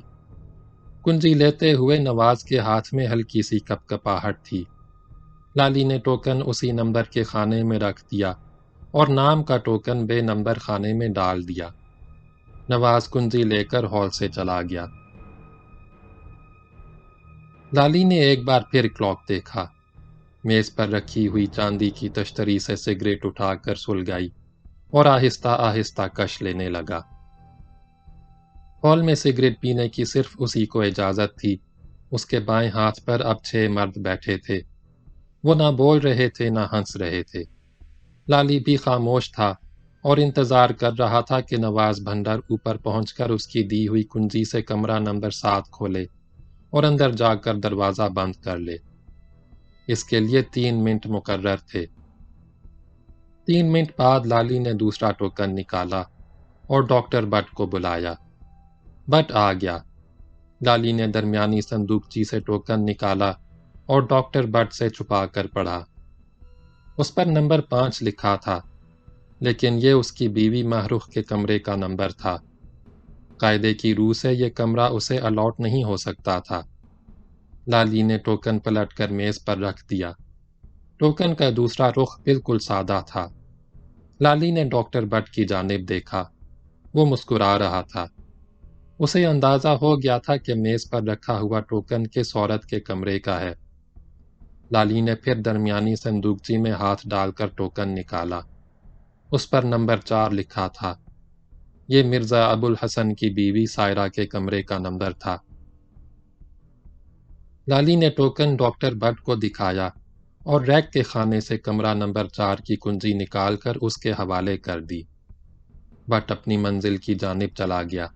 کنجی لیتے ہوئے نواز کے ہاتھ میں ہلکی سی کپکپاہٹ تھی۔ لالی نے ٹوکن اسی نمبر کے خانے میں رکھ دیا اور نام کا ٹوکن بے نمبر خانے میں ڈال دیا۔ نواز کنجی لے کر ہال سے چلا گیا۔ لالی نے ایک بار پھر کلاک دیکھا۔ میز پر رکھی ہوئی چاندی کی تشتری سے سگریٹ اٹھا کر سلگائی اور آہستہ آہستہ کش لینے لگا۔ ہال میں سگریٹ پینے کی صرف اسی کو اجازت تھی۔ اس کے بائیں ہاتھ پر اب 6 مرد بیٹھے تھے۔ وہ نہ بول رہے تھے نہ ہنس رہے تھے۔ لالی بھی خاموش تھا اور انتظار کر رہا تھا کہ نواز بھنڈر اوپر پہنچ کر اس کی دی ہوئی کنجی سے کمرہ نمبر 7 کھولے اور اندر جا کر دروازہ بند کر لے۔ اس کے لیے 3 منٹ مقرر تھے۔ 3 منٹ بعد لالی نے دوسرا ٹوکن نکالا اور ڈاکٹر بٹ کو بلایا۔ بٹ آ گیا۔ لالی نے درمیانی صندوقچی سے ٹوکن نکالا اور ڈاکٹر بٹ سے چھپا کر پڑھا۔ اس پر نمبر 5 لکھا تھا، لیکن یہ اس کی بیوی ماہرخ کے کمرے کا نمبر تھا۔ قاعدے کی روح سے یہ کمرہ اسے الاٹ نہیں ہو سکتا تھا۔ لالی نے ٹوکن پلٹ کر میز پر رکھ دیا۔ ٹوکن کا دوسرا رخ بالکل سادہ تھا۔ لالی نے ڈاکٹر بٹ کی جانب دیکھا۔ وہ مسکرا رہا تھا۔ اسے اندازہ ہو گیا تھا کہ میز پر رکھا ہوا ٹوکن کس عورت کے کمرے کا ہے۔ لالی نے پھر درمیانی صندوقچی میں ہاتھ ڈال کر ٹوکن نکالا۔ اس پر نمبر 4 لکھا تھا۔ یہ مرزا ابو الحسن کی بیوی سائرہ کے کمرے کا نمبر تھا۔ لالی نے ٹوکن ڈاکٹر بٹ کو دکھایا اور ریک کے خانے سے کمرہ نمبر 4 کی کنجی نکال کر اس کے حوالے کر دی۔ بٹ اپنی منزل کی جانب چلا گیا۔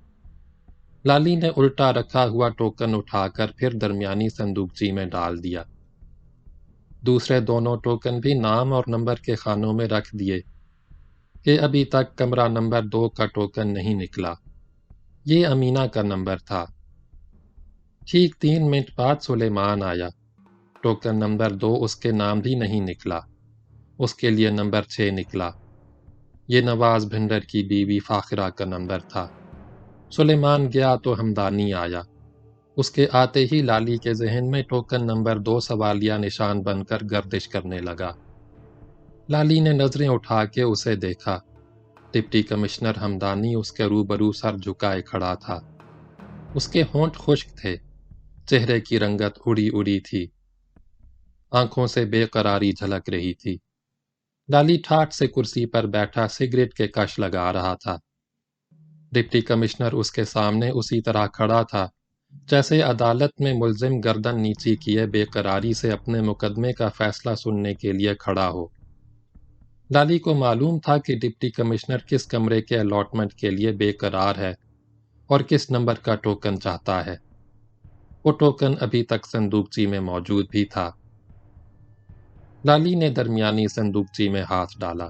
لالی نے الٹا رکھا ہوا ٹوکن اٹھا کر پھر درمیانی صندوقچی میں ڈال دیا۔ دوسرے دونوں ٹوکن بھی نام اور نمبر کے خانوں میں رکھ دیے کہ ابھی تک کمرہ نمبر 2 کا ٹوکن نہیں نکلا۔ یہ امینہ کا نمبر تھا۔ ٹھیک 3 منٹ بعد سلیمان آیا۔ ٹوکن نمبر 2 اس کے نام بھی نہیں نکلا۔ اس کے لیے نمبر 6 نکلا۔ یہ نواز بھنڈر کی بیوی فاخرہ کا نمبر تھا۔ سلیمان گیا تو ہمدانی آیا۔ اس کے آتے ہی لالی کے ذہن میں ٹوکن نمبر 2 سوالیہ نشان بن کر گردش کرنے لگا۔ لالی نے نظریں اٹھا کے اسے دیکھا۔ ڈپٹی کمشنر ہمدانی اس کے روبرو سر جھکائے کھڑا تھا۔ اس کے ہونٹ خشک تھے، چہرے کی رنگت اڑی اڑی تھی، آنکھوں سے بے قراری جھلک رہی تھی۔ لالی ٹھاٹ سے کرسی پر بیٹھا سگریٹ کے کش لگا رہا تھا۔ ڈپٹی کمشنر اس کے سامنے اسی طرح کھڑا تھا جیسے عدالت میں ملزم گردن نیچی کیے بے قراری سے اپنے مقدمے کا فیصلہ سننے کے لیے کھڑا ہو۔ لالی کو معلوم تھا کہ ڈپٹی کمشنر کس کمرے کے الاٹمنٹ کے لیے بے قرار ہے اور کس نمبر کا ٹوکن چاہتا ہے۔ وہ ٹوکن ابھی تک صندوقچی میں موجود بھی تھا۔ لالی نے درمیانی صندوقچی میں ہاتھ ڈالا۔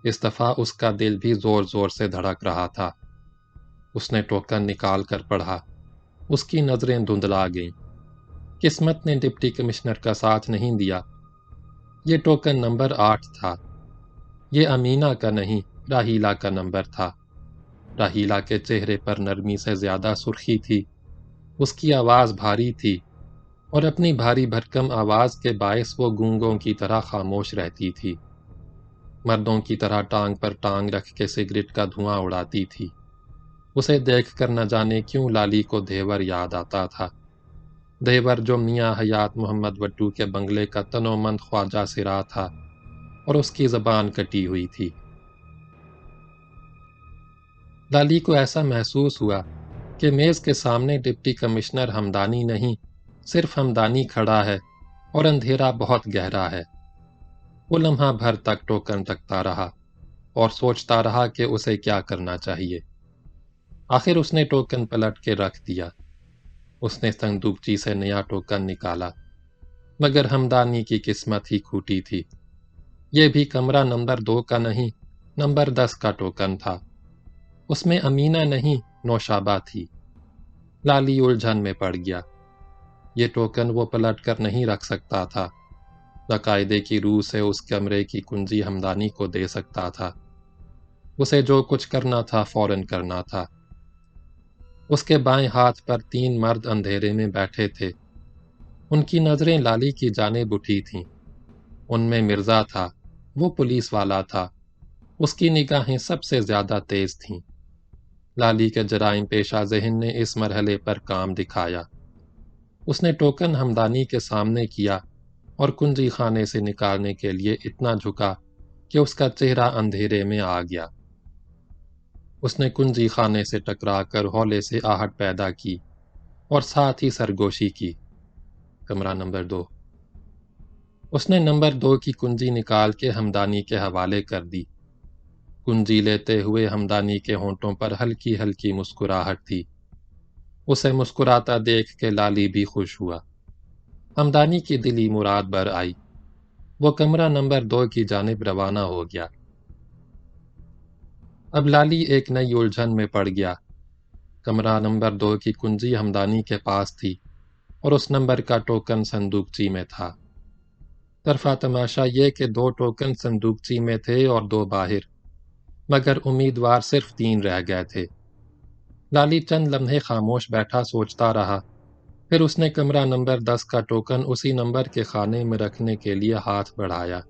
اس دفعہ اس کا دل بھی زور زور سے دھڑک رہا تھا۔ اس نے ٹوکن نکال کر پڑھا۔ اس کی نظریں دھندلا گئیں۔ قسمت نے ڈپٹی کمشنر کا ساتھ نہیں دیا۔ یہ ٹوکن نمبر 8 تھا۔ یہ امینہ کا نہیں، راحیلہ کا نمبر تھا۔ راحیلہ کے چہرے پر نرمی سے زیادہ سرخی تھی۔ اس کی آواز بھاری تھی اور اپنی بھاری بھرکم آواز کے باعث وہ گونگوں کی طرح خاموش رہتی تھی۔ مردوں کی طرح ٹانگ پر ٹانگ رکھ کے سگریٹ کا دھواں اڑاتی تھی۔ اسے دیکھ کر نہ جانے کیوں لالی کو دیور یاد آتا تھا۔ دیور جو میاں حیات محمد وٹو کے بنگلے کا تنومند خواجہ سرا تھا اور اس کی زبان کٹی ہوئی تھی۔ لالی کو ایسا محسوس ہوا کہ میز کے سامنے ڈپٹی کمشنر ہمدانی نہیں، صرف ہمدانی کھڑا ہے اور اندھیرا بہت گہرا ہے۔ وہ لمحہ بھر تک ٹوکن تکتا رہا اور سوچتا رہا کہ اسے کیا کرنا چاہیے۔ آخر اس نے ٹوکن پلٹ کے رکھ دیا۔ اس نے صندوقچی سے نیا ٹوکن نکالا، مگر ہمدانی کی قسمت ہی کھوٹی تھی۔ یہ بھی کمرہ نمبر 2 کا نہیں، نمبر 10 کا ٹوکن تھا۔ اس میں امینہ نہیں، نوشابہ تھی۔ لالی الجھن میں پڑ گیا۔ یہ ٹوکن وہ پلٹ کر نہیں رکھ سکتا تھا، نہ قاعدے کی روح سے اس کمرے کی کنجی ہمدانی کو دے سکتا تھا۔ اسے جو کچھ کرنا تھا فوراً کرنا تھا۔ اس کے بائیں ہاتھ پر 3 مرد اندھیرے میں بیٹھے تھے۔ ان کی نظریں لالی کی جانب اٹھی تھیں۔ ان میں مرزا تھا، وہ پولیس والا تھا۔ اس کی نگاہیں سب سے زیادہ تیز تھیں۔ لالی کے جرائم پیشہ ذہن نے اس مرحلے پر کام دکھایا۔ اس نے ٹوکن ہمدانی کے سامنے کیا اور کنجی خانے سے نکالنے کے لیے اتنا جھکا کہ اس کا چہرہ اندھیرے میں آ گیا۔ اس نے کنجی خانے سے ٹکرا کر ہولے سے آہٹ پیدا کی اور ساتھ ہی سرگوشی کی۔ کمرہ نمبر 2۔ اس نے نمبر 2 کی کنجی نکال کے ہمدانی کے حوالے کر دی۔ کنجی لیتے ہوئے ہمدانی کے ہونٹوں پر ہلکی ہلکی مسکراہٹ تھی۔ اسے مسکراتا دیکھ کے لالی بھی خوش ہوا۔ ہمدانی کی دلی مراد بر آئی۔ وہ کمرہ نمبر 2 کی جانب روانہ ہو گیا۔ اب لالی ایک نئی الجھن میں پڑ گیا۔ کمرہ نمبر 2 کی کنجی ہمدانی کے پاس تھی اور اس نمبر کا ٹوکن صندوقچی میں تھا۔ طرفہ تماشا یہ کہ 2 ٹوکن صندوقچی میں تھے اور 2 باہر، مگر امیدوار صرف 3 رہ گئے تھے۔ لالی چند لمحے خاموش بیٹھا سوچتا رہا، پھر اس نے کمرہ نمبر 10 کا ٹوکن اسی نمبر کے خانے میں رکھنے کے لیے ہاتھ بڑھایا،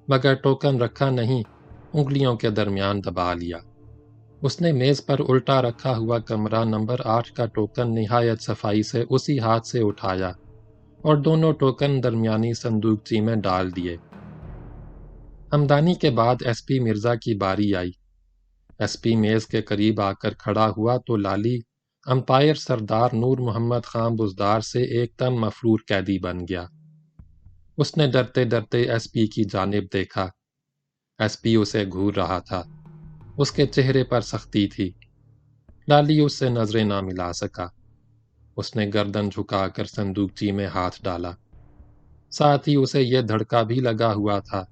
مگر ٹوکن رکھا نہیں، انگلیوں کے درمیان دبا لیا۔ اس نے میز پر الٹا رکھا ہوا کمرہ نمبر 8 کا ٹوکن نہایت صفائی سے اسی ہاتھ سے اٹھایا اور دونوں ٹوکن درمیانی صندوقچی میں ڈال دیے۔ ہمدانی کے بعد ایس پی مرزا کی باری آئی۔ ایس پی میز کے قریب آ کر کھڑا ہوا تو لالی امپائر سردار نور محمد خان بزدار سے ایک دم مفرور قیدی بن گیا۔ اس نے ڈرتے ڈرتے ایس پی کی جانب دیکھا۔ ایس پی اسے گھور رہا تھا۔ اس کے چہرے پر سختی تھی۔ لالی اس سے نظریں نہ ملا سکا۔ اس نے گردن جھکا کر صندوقچی میں ہاتھ ڈالا۔ ساتھ ہی اسے یہ دھڑکا بھی لگا ہوا تھا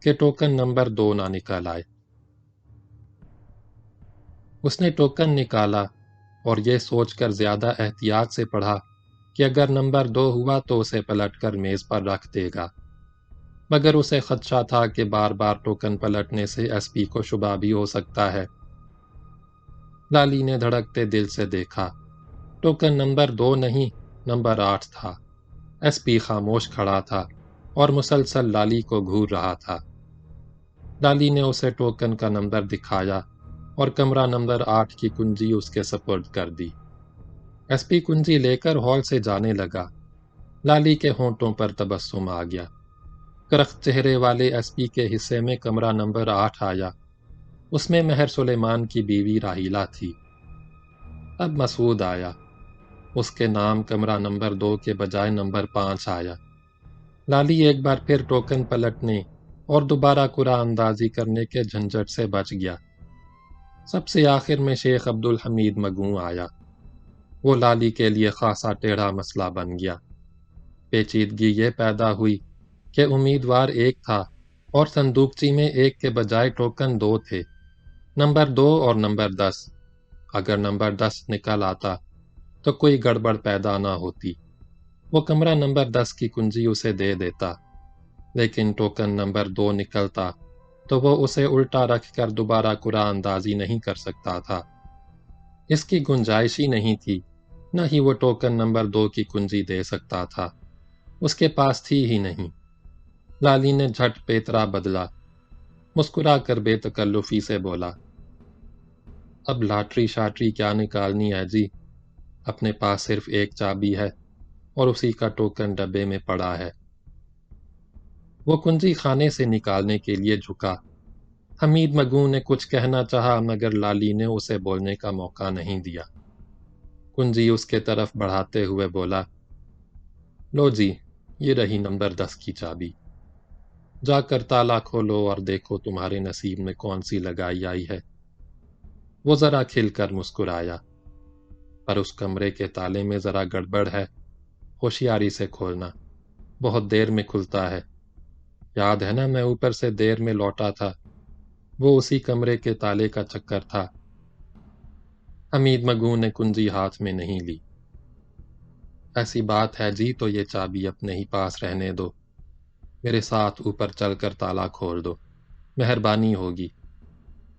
کہ ٹوکن نمبر 2 نہ نکل آئے۔ اس نے ٹوکن نکالا اور یہ سوچ کر زیادہ احتیاط سے پڑھا کہ اگر نمبر 2 ہوا تو اسے پلٹ کر میز پر رکھ دے گا، مگر اسے خدشہ تھا کہ بار بار ٹوکن پلٹنے سے ایس پی کو شبہ بھی ہو سکتا ہے۔ لالی نے دھڑکتے دل سے دیکھا، ٹوکن نمبر 2 نہیں، نمبر 8 تھا۔ ایس پی خاموش کھڑا تھا اور مسلسل لالی کو گھور رہا تھا۔ لالی نے اسے ٹوکن کا نمبر دکھایا اور کمرہ نمبر 8 کی کنجی اس کے سپرد کر دی۔ ایس پی کنجی لے کر ہال سے جانے لگا۔ لالی کے ہونٹوں پر تبسم آ گیا۔ کرخت چہرے والے ایس پی کے حصے میں کمرہ نمبر 8 آیا۔ اس میں مہر سلیمان کی بیوی راحیلہ تھی۔ اب مسعود آیا۔ اس کے نام کمرہ نمبر 2 کے بجائے نمبر 5 آیا۔ لالی ایک بار پھر ٹوکن پلٹنے اور دوبارہ قرعہ اندازی کرنے کے جھنجھٹ سے بچ گیا۔ سب سے آخر میں شیخ عبدالحمید مگوں آیا۔ وہ لالی کے لیے خاصا ٹیڑھا مسئلہ بن گیا۔ پیچیدگی یہ پیدا ہوئی کہ امیدوار ایک تھا اور صندوقچی میں ایک کے بجائے ٹوکن 2 تھے، نمبر 2 اور نمبر 10۔ اگر نمبر 10 نکل آتا تو کوئی گڑبڑ پیدا نہ ہوتی۔ وہ کمرہ نمبر 10 کی کنجی اسے دے دیتا، لیکن ٹوکن نمبر 2 نکلتا تو وہ اسے الٹا رکھ کر دوبارہ قرعہ اندازی نہیں کر سکتا تھا۔ اس کی گنجائش ہی نہیں تھی، نہ ہی وہ ٹوکن نمبر 2 کی کنجی دے سکتا تھا۔ اس کے پاس تھی ہی نہیں۔ لالی نے جھٹ پیترا بدلا، مسکرا کر بے تکلفی سے بولا، اب لاٹری شاٹری کیا نکالنی ہے جی؟ اپنے پاس صرف ایک چابی ہے اور اسی کا ٹوکن ڈبے میں پڑا ہے۔ وہ کنجی خانے سے نکالنے کے لیے جھکا۔ حمید مگوں نے کچھ کہنا چاہا مگر لالی نے اسے بولنے کا موقع نہیں دیا۔ کنجی اس کے طرف بڑھاتے ہوئے بولا، لو جی، یہ رہی نمبر 10 کی چابی۔ جا کر تالا کھولو اور دیکھو تمہارے نصیب میں کون سی لگائی آئی ہے۔ وہ ذرا کھل کر مسکرایا، پر اس کمرے کے تالے میں ذرا گڑبڑ ہے، ہوشیاری سے کھولنا، بہت دیر میں کھلتا ہے۔ یاد ہے نا میں اوپر سے دیر میں لوٹا تھا، وہ اسی کمرے کے تالے کا چکر تھا۔ حمید مگوں نے کنجی ہاتھ میں نہیں لی۔ ایسی بات ہے جی تو یہ چابی اپنے ہی پاس رہنے دو، میرے ساتھ اوپر چل کر تالا کھول دو، مہربانی ہوگی۔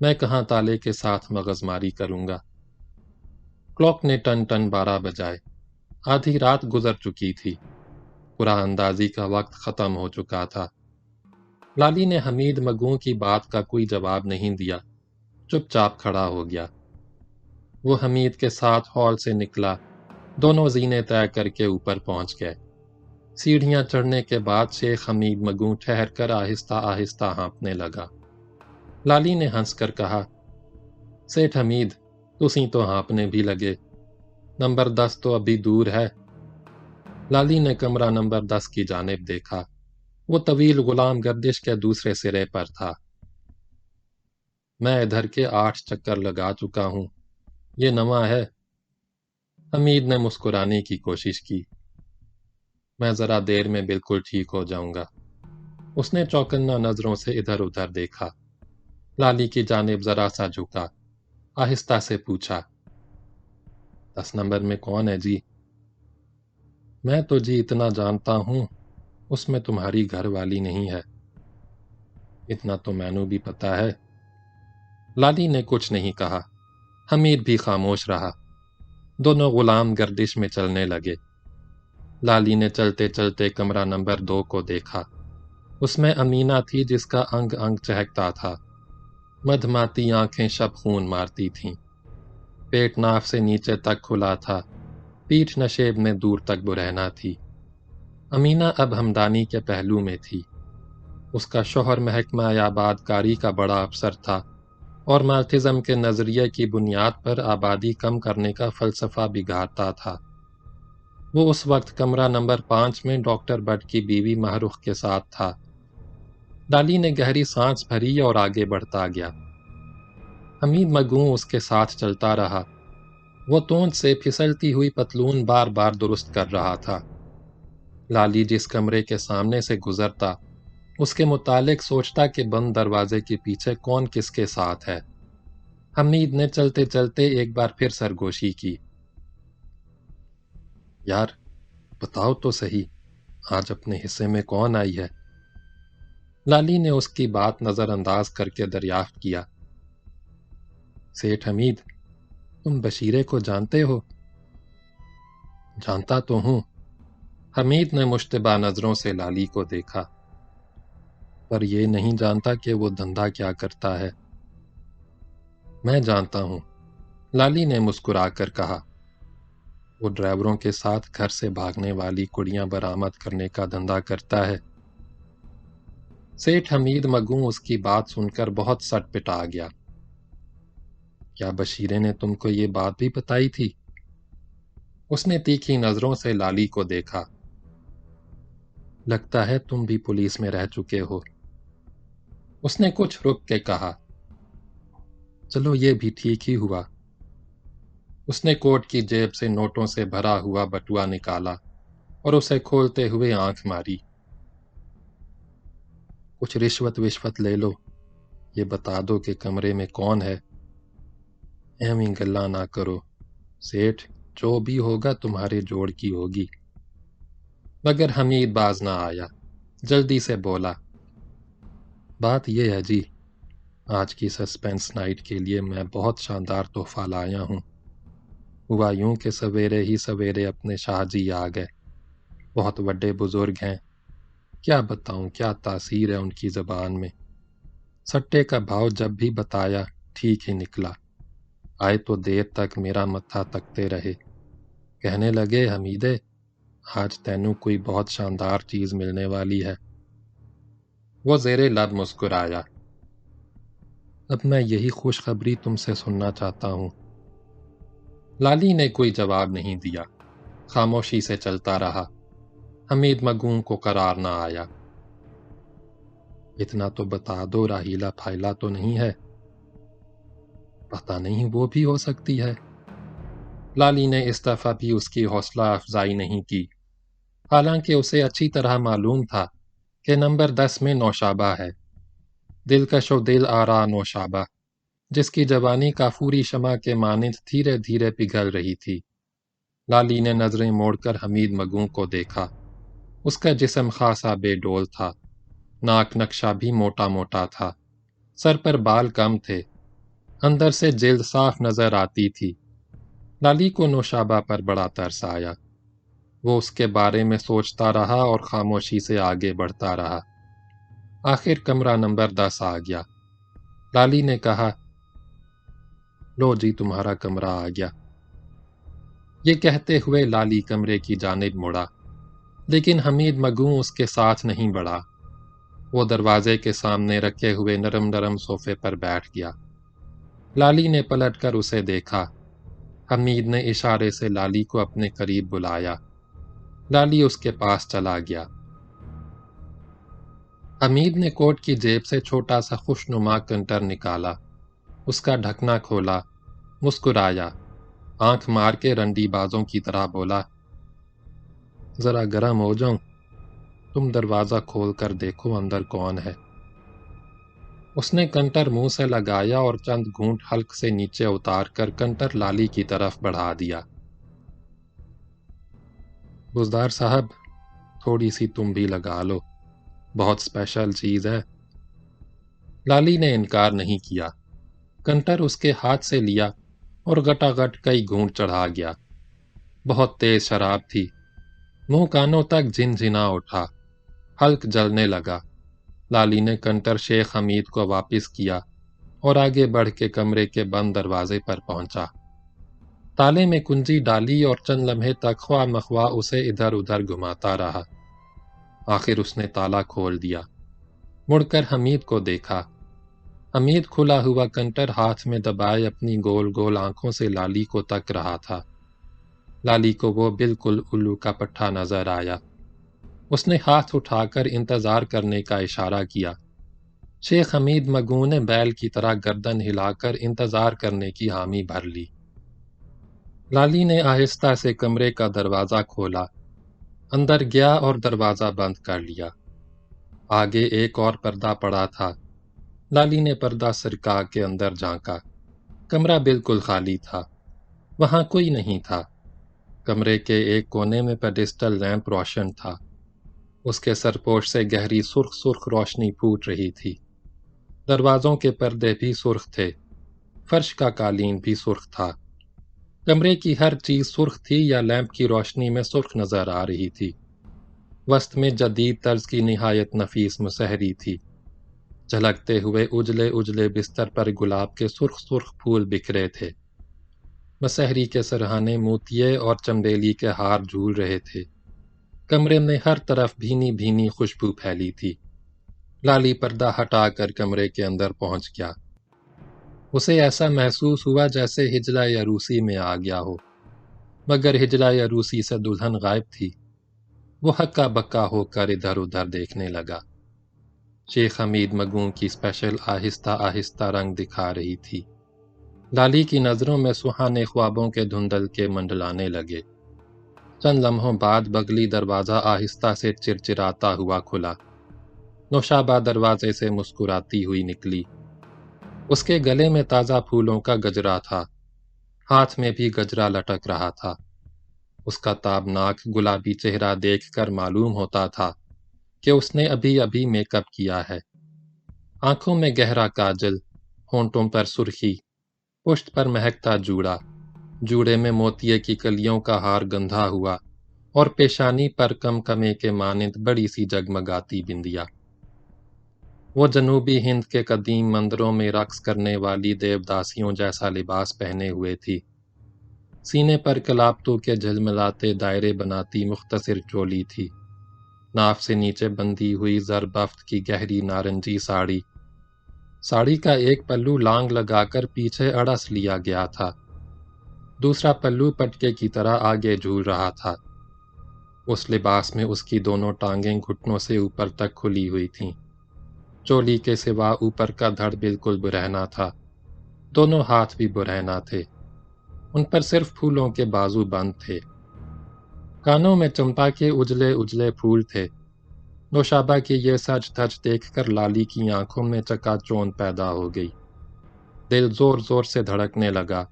میں کہاں تالے کے ساتھ مغز ماری کروں گا۔ کلاک نے ٹن ٹن 12 بجائے۔ آدھی رات گزر چکی تھی۔ قرعہ اندازی کا وقت ختم ہو چکا تھا۔ لالی نے حمید مگوں کی بات کا کوئی جواب نہیں دیا، چپ چاپ کھڑا ہو گیا۔ وہ حمید کے ساتھ ہال سے نکلا، دونوں زینے طے کر کے اوپر پہنچ گئے۔ سیڑھیاں چڑھنے کے بعد شیخ حمید مگوں ٹھہر کر آہستہ آہستہ ہانپنے لگا۔ لالی نے ہنس کر کہا، سیٹھ حمید، تسی تو ہانپنے بھی لگے، نمبر 10 تو ابھی دور ہے۔ لالی نے کمرہ نمبر 10 کی جانب دیکھا۔ وہ طویل غلام گردش کے دوسرے سرے پر تھا۔ میں ادھر کے 8 چکر لگا چکا ہوں، یہ نواں ہے۔ حمید نے مسکرانے کی کوشش کی۔ میں ذرا دیر میں بالکل ٹھیک ہو جاؤں گا۔ اس نے چوکنا نظروں سے ادھر ادھر دیکھا، لالی کی جانب ذرا سا جھکا، آہستہ سے پوچھا، 10 نمبر میں کون ہے جی؟ میں تو جی اتنا جانتا ہوں، اس میں تمہاری گھر والی نہیں ہے۔ اتنا تو مینو بھی پتا ہے۔ لالی نے کچھ نہیں کہا۔ حمید بھی خاموش رہا۔ دونوں غلام گردش میں چلنے لگے۔ لالی نے چلتے چلتے کمرہ نمبر 2 کو دیکھا۔ اس میں امینہ تھی جس کا انگ انگ چہکتا تھا۔ مدھماتی آنکھیں شب خون مارتی تھیں۔ پیٹ ناف سے نیچے تک کھلا تھا، پیٹھ نشیب میں دور تک برہنہ تھی۔ امینہ اب ہمدانی کے پہلو میں تھی۔ اس کا شوہر محکمہ آباد کاری کا بڑا افسر تھا اور مارکسزم کے نظریے کی بنیاد پر آبادی کم کرنے کا فلسفہ بگاڑتا تھا۔ وہ اس وقت کمرہ نمبر 5 میں ڈاکٹر بٹ کی بیوی محروخ کے ساتھ تھا۔ لالی نے گہری سانس بھری اور آگے بڑھتا گیا۔ حمید مگوں اس کے ساتھ چلتا رہا۔ وہ توند سے پھسلتی ہوئی پتلون بار بار درست کر رہا تھا۔ لالی جس کمرے کے سامنے سے گزرتا، اس کے متعلق سوچتا کہ بند دروازے کے پیچھے کون کس کے ساتھ ہے۔ حمید نے چلتے چلتے ایک بار پھر سرگوشی کی۔ یار، بتاؤ تو صحیح، آج اپنے حصے میں کون آئی ہے؟ لالی نے اس کی بات نظر انداز کر کے دریافت کیا۔ سیٹھ حمید، تم بشیرے کو جانتے ہو؟ جانتا تو ہوں۔ حمید نے مشتبہ نظروں سے لالی کو دیکھا، پر یہ نہیں جانتا کہ وہ دھندا کیا کرتا ہے۔ میں جانتا ہوں، لالی نے مسکرا کر کہا۔ وہ ڈرائیوروں کے ساتھ گھر سے بھاگنے والی کڑیاں برآمد کرنے کا دھندا کرتا ہے۔ سیٹھ حمید مگوں اس کی بات سن کر بہت سٹ پٹا گیا۔ کیا بشیرے نے تم کو یہ بات بھی بتائی تھی؟ اس نے تیکھی نظروں سے لالی کو دیکھا۔ لگتا ہے تم بھی پولیس میں رہ چکے ہو۔ اس نے کچھ رک کے کہا۔ چلو یہ بھی ٹھیک ہی ہوا۔ اس نے کوٹ کی جیب سے نوٹوں سے بھرا ہوا بٹوا نکالا اور اسے کھولتے ہوئے آنکھ ماری۔ کچھ رشوت وشوت لے لو، یہ بتا دو کہ کمرے میں کون ہے۔ ایویں گلا نہ کرو، سیٹھ جو بھی ہوگا تمہارے جوڑ کی ہوگی۔ مگر حمید باز نہ آیا، جلدی سے بولا۔ بات یہ ہے جی، آج کی سسپینس نائٹ کے لیے میں بہت شاندار تحفہ لایا ہوں۔ ہوا یوں کہ سویرے ہی سویرے اپنے شاہ جی آ گئے۔ بہت بڑے بزرگ ہیں، کیا بتاؤں کیا تاثیر ہے ان کی زبان میں۔ سٹے کا بھاؤ جب بھی بتایا ٹھیک ہی نکلا۔ آئے تو دیر تک میرا متھا تکتے رہے۔ کہنے لگے، حمیدے آج تینوں کوئی بہت شاندار چیز ملنے والی ہے۔ وہ زیر لب مسکرایا۔ اب میں یہی خوشخبری تم سے سننا چاہتا ہوں۔ لالی نے کوئی جواب نہیں دیا، خاموشی سے چلتا رہا۔ حمید مگوں کو قرار نہ آیا۔ اتنا تو بتا دو، راہیلا پھائلا تو نہیں ہے؟ پتہ نہیں، وہ بھی ہو سکتی ہے۔ لالی نے اس دفعہ بھی اس کی حوصلہ افزائی نہیں کی، حالانکہ اسے اچھی طرح معلوم تھا کہ نمبر 10 میں نوشابہ ہے، دلکش و دل آرا نوشابہ، جس کی جوانی کافوری شمع کے مانند دھیرے دھیرے پگھل رہی تھی۔ لالی نے نظریں موڑ کر حمید مگوں کو دیکھا۔ اس کا جسم خاصا بے ڈول تھا، ناک نقشہ بھی موٹا موٹا تھا، سر پر بال کم تھے، اندر سے جلد صاف نظر آتی تھی۔ لالی کو نوشابہ پر بڑا ترس آیا۔ وہ اس کے بارے میں سوچتا رہا اور خاموشی سے آگے بڑھتا رہا۔ آخر کمرہ نمبر 10 آ گیا۔ لالی نے کہا، لو جی تمہارا کمرہ آ گیا۔ یہ کہتے ہوئے لالی کمرے کی جانب مڑا، لیکن حمید مگوں اس کے ساتھ نہیں بڑھا۔ وہ دروازے کے سامنے رکھے ہوئے نرم نرم صوفے پر بیٹھ گیا۔ لالی نے پلٹ کر اسے دیکھا۔ حمید نے اشارے سے لالی کو اپنے قریب بلایا۔ لالی اس کے پاس چلا گیا۔ حمید نے کوٹ کی جیب سے چھوٹا سا خوشنما کنٹر نکالا، اس کا ڈھکنا کھولا، مسکرایا، آنکھ مار کے رنڈی بازوں کی طرح بولا، ذرا گرم ہو جاؤں، تم دروازہ کھول کر دیکھو اندر کون ہے۔ اس نے کنٹر منہ سے لگایا اور چند گھونٹ حلق سے نیچے اتار کر کنٹر لالی کی طرف بڑھا دیا۔ بزدار صاحب، تھوڑی سی تم بھی لگا لو، بہت اسپیشل چیز ہے۔ لالی نے انکار نہیں کیا۔ کنٹر اس کے ہاتھ سے لیا اور گٹا گٹ کئی گھونٹ چڑھا گیا۔ بہت تیز شراب تھی، منہ کانوں تک جھنجھنا اٹھا، حلق جلنے لگا۔ لالی نے کنٹر شیخ حمید کو واپس کیا اور آگے بڑھ کے کمرے کے بند دروازے پر پہنچا۔ تالے میں کنجی ڈالی اور چند لمحے تک خواہ مخواہ اسے ادھر ادھر گھماتا رہا۔ آخر اس نے تالا کھول دیا، مڑ کر حمید کو دیکھا۔ حمید کھلا ہوا کنٹر ہاتھ میں دبائے اپنی گول گول آنکھوں سے لالی کو تک رہا تھا۔ لالی کو وہ بالکل الو کا پٹھا نظر آیا۔ اس نے ہاتھ اٹھا کر انتظار کرنے کا اشارہ کیا۔ شیخ حمید مگون بیل کی طرح گردن ہلا کر انتظار کرنے کی حامی بھر لی۔ لالی نے آہستہ سے کمرے کا دروازہ کھولا، اندر گیا اور دروازہ بند کر لیا۔ آگے ایک اور پردہ پڑا تھا۔ لالی نے پردہ سرکا کے اندر جھانکا۔ کمرہ بالکل خالی تھا، وہاں کوئی نہیں تھا۔ کمرے کے ایک کونے میں پیڈسٹل لیمپ روشن تھا، اس کے سرپوش سے گہری سرخ سرخ روشنی پھوٹ رہی تھی۔ دروازوں کے پردے بھی سرخ تھے، فرش کا قالین بھی سرخ تھا۔ کمرے کی ہر چیز سرخ تھی یا لیمپ کی روشنی میں سرخ نظر آ رہی تھی۔ وسط میں جدید طرز کی نہایت نفیس مسحری تھی۔ جھلکتے ہوئے اجلے اجلے بستر پر گلاب کے سرخ سرخ پھول بکھرے تھے۔ مسحری کے سرہانے موتیے اور چمبیلی کے ہار جھول رہے تھے۔ کمرے میں ہر طرف بھینی بھینی خوشبو پھیلی تھی۔ لالی پردہ ہٹا کر کمرے کے اندر پہنچ گیا۔ اسے ایسا محسوس ہوا جیسے حجلہ عروسی میں آ گیا ہو، مگر حجلہ عروسی سے دلہن غائب تھی۔ وہ ہکا بکا ہو کر ادھر ادھر دیکھنے لگا۔ شیخ حمید مگوں کی اسپیشل آہستہ آہستہ رنگ دکھا رہی تھی۔ لالی کی نظروں میں سہانے خوابوں کے دھندل کے منڈلانے لگے۔ چند لمحوں بعد بغلی دروازہ آہستہ سے چرچراتا ہوا کھلا۔ نوشابہ دروازے سے مسکراتی ہوئی نکلی۔ اس کے گلے میں تازہ پھولوں کا گجرا تھا، ہاتھ میں بھی گجرا لٹک رہا تھا۔ اس کا تابناک گلابی چہرہ دیکھ کر معلوم ہوتا تھا کہ اس نے ابھی ابھی میک اپ کیا ہے۔ آنکھوں میں گہرا کاجل، ہونٹوں پر سرخی، پشت پر مہکتا جوڑا، جوڑے میں موتیے کی کلیوں کا ہار گندھا ہوا اور پیشانی پر کم کمے کے مانند بڑی سی جگمگاتی بندیا۔ وہ جنوبی ہند کے قدیم مندروں میں رقص کرنے والی دیوداسیوں جیسا لباس پہنے ہوئے تھی۔ سینے پر کلاپتوں کے جھلملاتے دائرے بناتی مختصر چولی تھی۔ ناف سے نیچے بندھی ہوئی زربفت کی گہری نارنجی ساڑی۔ ساڑی کا ایک پلو لانگ لگا کر پیچھے اڑس لیا گیا تھا، دوسرا پلو پٹکے کی طرح آگے جھول رہا تھا۔ اس لباس میں اس کی دونوں ٹانگیں گھٹنوں سے اوپر تک کھلی ہوئی تھیں۔ چولی کے سوا اوپر کا دھڑ بالکل برہنہ تھا، دونوں ہاتھ بھی برہنہ تھے، ان پر صرف پھولوں کے بازو بند تھے۔ کانوں میں چمپا کے اجلے اجلے پھول تھے۔ نوشابہ کی یہ سج دھج دیکھ کر لالی کی آنکھوں میں چکا چوند پیدا ہو گئی۔ دل زور زور سے دھڑکنے لگا،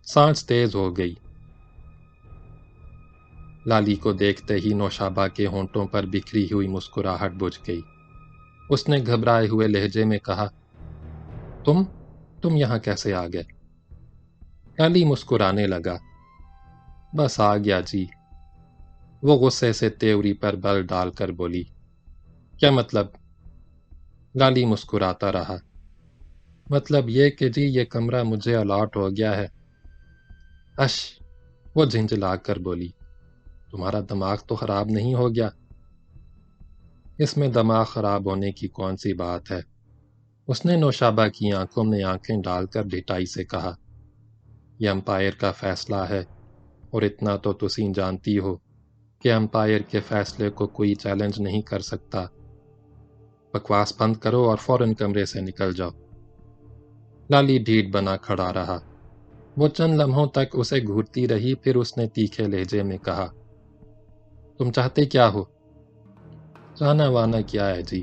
سانس تیز ہو گئی۔ لالی کو دیکھتے ہی نوشابہ کے ہونٹوں پر بکھری ہوئی مسکراہٹ بجھ گئی۔ اس نے گھبرائے ہوئے لہجے میں کہا، تم یہاں کیسے آ گئے؟ لالی مسکرانے لگا، بس آ گیا جی۔ وہ غصے سے تیوری پر بل ڈال کر بولی، کیا مطلب؟ لالی مسکراتا رہا، مطلب یہ کہ جی یہ کمرہ مجھے الاٹ ہو گیا ہے۔ اش، وہ جھنجھلا کر بولی، تمہارا دماغ تو خراب نہیں ہو گیا؟ اس میں دماغ خراب ہونے کی کون سی بات ہے؟ اس نے نوشابہ کی آنکھوں میں آنکھیں ڈال کر ڈھٹائی سے کہا، یہ امپائر کا فیصلہ ہے، اور اتنا تو تسی جانتی ہو کہ امپائر کے فیصلے کو کوئی چیلنج نہیں کر سکتا۔ بکواس بند کرو اور فوراً کمرے سے نکل جاؤ۔ لالی ڈھیٹ بنا کھڑا رہا۔ وہ چند لمحوں تک اسے گھورتی رہی، پھر اس نے تیکھے لہجے میں کہا، تم چاہتے کیا ہو؟ جانا وانا کیا ہے جی؟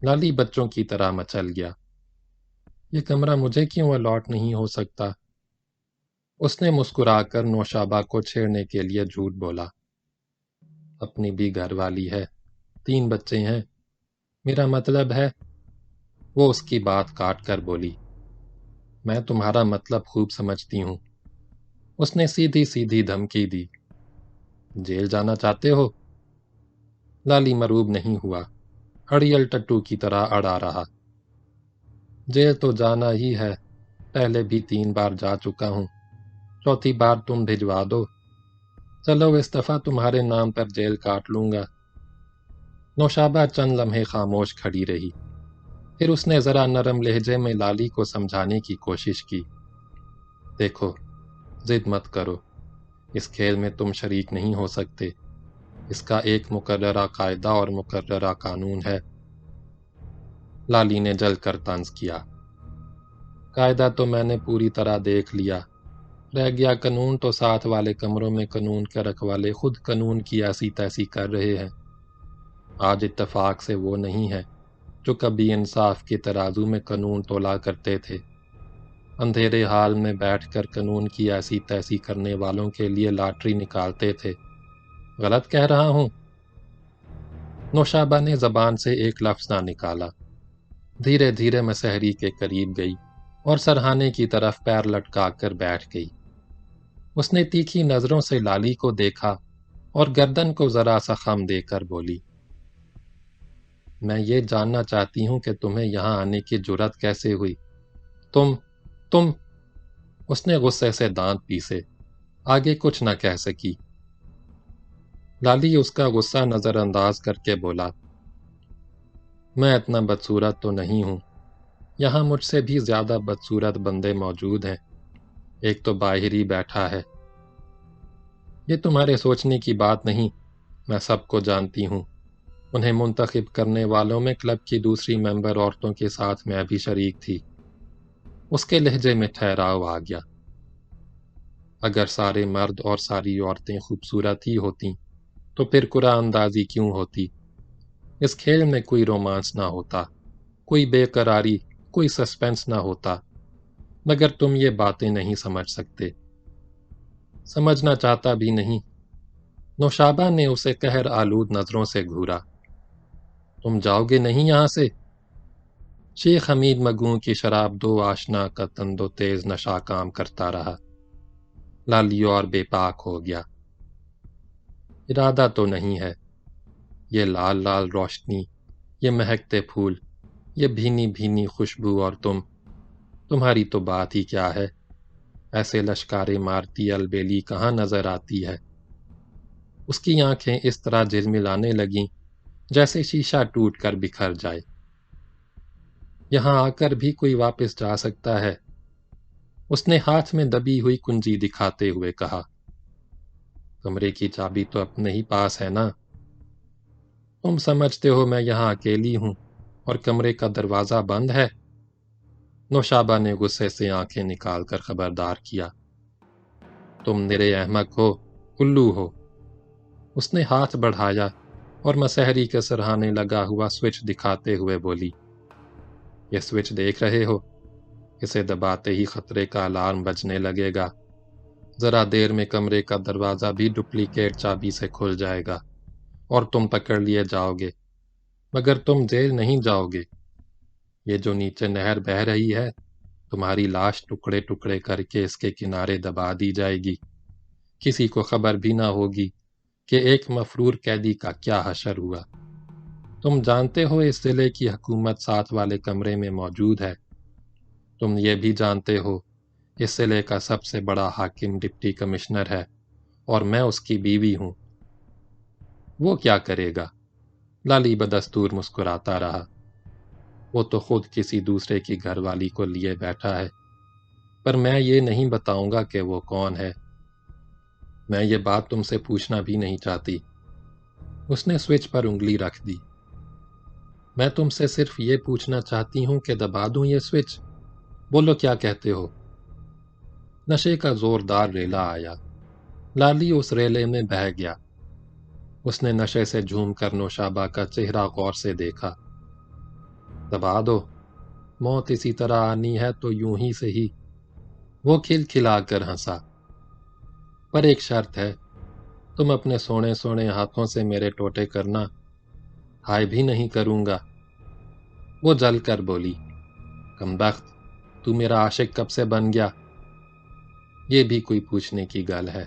لالی بچوں کی طرح مچل گیا، یہ کمرہ مجھے کیوں الاٹ نہیں ہو سکتا؟ اس نے مسکرا کر نوشابہ کو چھیڑنے کے لیے جھوٹ بولا، اپنی بھی گھر والی ہے، 3 بچے ہیں، میرا مطلب ہے۔ وہ اس کی بات کاٹ کر بولی، میں تمہارا مطلب خوب سمجھتی ہوں۔ اس نے سیدھی سیدھی دھمکی دی، جیل جانا چاہتے ہو؟ لالی مروب نہیں ہوا، اڑیل ٹٹو کی طرح اڑا رہا، جیل تو جانا ہی ہے، پہلے بھی 3 بار جا چکا ہوں، 4تھی بار تم بھجوا دو، چلو اس دفعہ تمہارے نام پر جیل کاٹ لوں گا۔ نوشابہ چند لمحے خاموش کھڑی رہی، پھر اس نے ذرا نرم لہجے میں لالی کو سمجھانے کی کوشش کی۔ دیکھو، ضد مت کرو، اس کھیل میں تم شریک نہیں ہو سکتے، اس کا ایک مقررہ قاعدہ اور مقررہ قانون ہے۔ لالی نے جل کر طنز کیا۔ قاعدہ تو میں نے پوری طرح دیکھ لیا، رہ گیا قانون تو ساتھ والے کمروں میں قانون کے رکھوالے خود قانون کی ایسی تیسی کر رہے ہیں۔ آج اتفاق سے وہ نہیں ہے جو کبھی انصاف کے ترازو میں قانون تولا کرتے تھے، اندھیرے حال میں بیٹھ کر قانون کی ایسی تیسی کرنے والوں کے لیے لاٹری نکالتے تھے۔ غلط کہہ رہا ہوں؟ نوشابہ نے زبان سے ایک لفظ نہ نکالا، دھیرے دھیرے مسحری کے قریب گئی اور سرہانے کی طرف پیر لٹکا کر بیٹھ گئی۔ اس نے تیکھی نظروں سے لالی کو دیکھا اور گردن کو ذرا سا خم دے کر بولی، میں یہ جاننا چاہتی ہوں کہ تمہیں یہاں آنے کی جرأت کیسے ہوئی؟ تم اس نے غصے سے دانت پیسے، آگے کچھ نہ کہہ سکی۔ لالی اس کا غصہ نظر انداز کر کے بولا، میں اتنا بدصورت تو نہیں ہوں، یہاں مجھ سے بھی زیادہ بدصورت بندے موجود ہیں، ایک تو باہر ہی بیٹھا ہے۔ یہ تمہارے سوچنے کی بات نہیں، میں سب کو جانتی ہوں، انہیں منتخب کرنے والوں میں کلب کی دوسری ممبر عورتوں کے ساتھ میں بھی شریک تھی۔ اس کے لہجے میں ٹھہراؤ آ گیا۔ اگر سارے مرد اور ساری عورتیں خوبصورت ہی ہوتیں تو پھر قرعہ اندازی کیوں ہوتی؟ اس کھیل میں کوئی رومانس نہ ہوتا، کوئی بے قراری، کوئی سسپنس نہ ہوتا، مگر تم یہ باتیں نہیں سمجھ سکتے، سمجھنا چاہتا بھی نہیں۔ نوشابہ نے اسے قہر آلود نظروں سے گھورا۔ تم جاؤ گے نہیں یہاں سے؟ شیخ حمید مگوں کی شراب دو آشنا کا تندو تیز نشہ کام کرتا رہا۔ لالی اور بے پاک ہو گیا۔ ارادہ تو نہیں ہے، یہ لال لال روشنی، یہ مہکتے پھول، یہ بھینی بھینی خوشبو، اور تمہاری تو بات ہی کیا ہے، ایسے لشکارے مارتی البیلی کہاں نظر آتی ہے۔ اس کی آنکھیں اس طرح جھلملانے لگیں جیسے شیشہ ٹوٹ کر بکھر جائے۔ یہاں آ کر بھی کوئی واپس جا سکتا ہے؟ اس نے ہاتھ میں دبی ہوئی کنجی دکھاتے ہوئے کہا۔ کمرے کی چابی تو اپنے ہی پاس ہے نا؟ تم سمجھتے ہو میں یہاں اکیلی ہوں اور کمرے کا دروازہ بند ہے؟ نوشابہ نے غصے سے آنکھیں نکال کر خبردار کیا۔ تم نرے احمق ہو، الو ہو۔ اس نے ہاتھ بڑھایا اور مسحری کے سرہانے لگا ہوا سوئچ دکھاتے ہوئے بولی، یہ سوئچ دیکھ رہے ہو؟ اسے دباتے ہی خطرے کا الارم بجنے لگے گا، ذرا دیر میں کمرے کا دروازہ بھی ڈپلیکیٹ چابی سے کھل جائے گا اور تم پکڑ لیے جاؤ گے، مگر تم جیل نہیں جاؤ گے۔ یہ جو نیچے نہر بہہ رہی ہے، تمہاری لاش ٹکڑے ٹکڑے کر کے اس کے کنارے دبا دی جائے گی، کسی کو خبر بھی نہ ہوگی کہ ایک مفرور قیدی کا کیا حشر ہوا۔ تم جانتے ہو اس ضلع کی حکومت ساتھ والے کمرے میں موجود ہے، تم یہ بھی جانتے ہو اس ضلع کا سب سے بڑا حاکم ڈپٹی کمشنر ہے اور میں اس کی بیوی ہوں۔ وہ کیا کرے گا؟ لالی بدستور مسکراتا رہا۔ وہ تو خود کسی دوسرے کی گھر والی کو لیے بیٹھا ہے، پر میں یہ نہیں بتاؤں گا کہ وہ کون ہے۔ میں یہ بات تم سے پوچھنا بھی نہیں چاہتی۔ اس نے سوئچ پر انگلی رکھ دی۔ میں تم سے صرف یہ پوچھنا چاہتی ہوں کہ دبا دوں یہ سوئچ؟ بولو کیا کہتے ہو؟ نشے کا زوردار ریلا آیا۔ لالی اس ریلے میں بہہ گیا۔ اس نے نشے سے جھوم کر نوشابہ کا چہرہ غور سے دیکھا۔ دبا دو، موت اسی طرح آنی ہے تو یوں ہی سے ہی۔ وہ کھل کھلا کر ہنسا۔ پر ایک شرط ہے، تم اپنے سونے سونے ہاتھوں سے میرے ٹوٹے کرنا۔ ہائے بھی نہیں کروں گا۔ وہ جل کر بولی، کمبخت، تو میرا عاشق کب سے بن گیا؟ یہ بھی کوئی پوچھنے کی گل ہے؟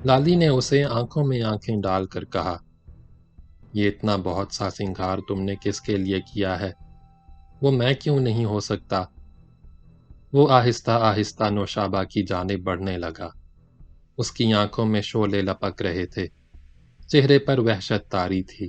لالی نے اسے آنکھوں میں آنکھیں ڈال کر کہا، یہ اتنا بہت سا سنگھار تم نے کس کے لیے کیا ہے؟ وہ میں کیوں نہیں ہو سکتا؟ وہ آہستہ آہستہ نوشابہ کی جانب بڑھنے لگا۔ اس کی آنکھوں میں شعلے لپک رہے تھے، چہرے پر وحشت طاری تھی۔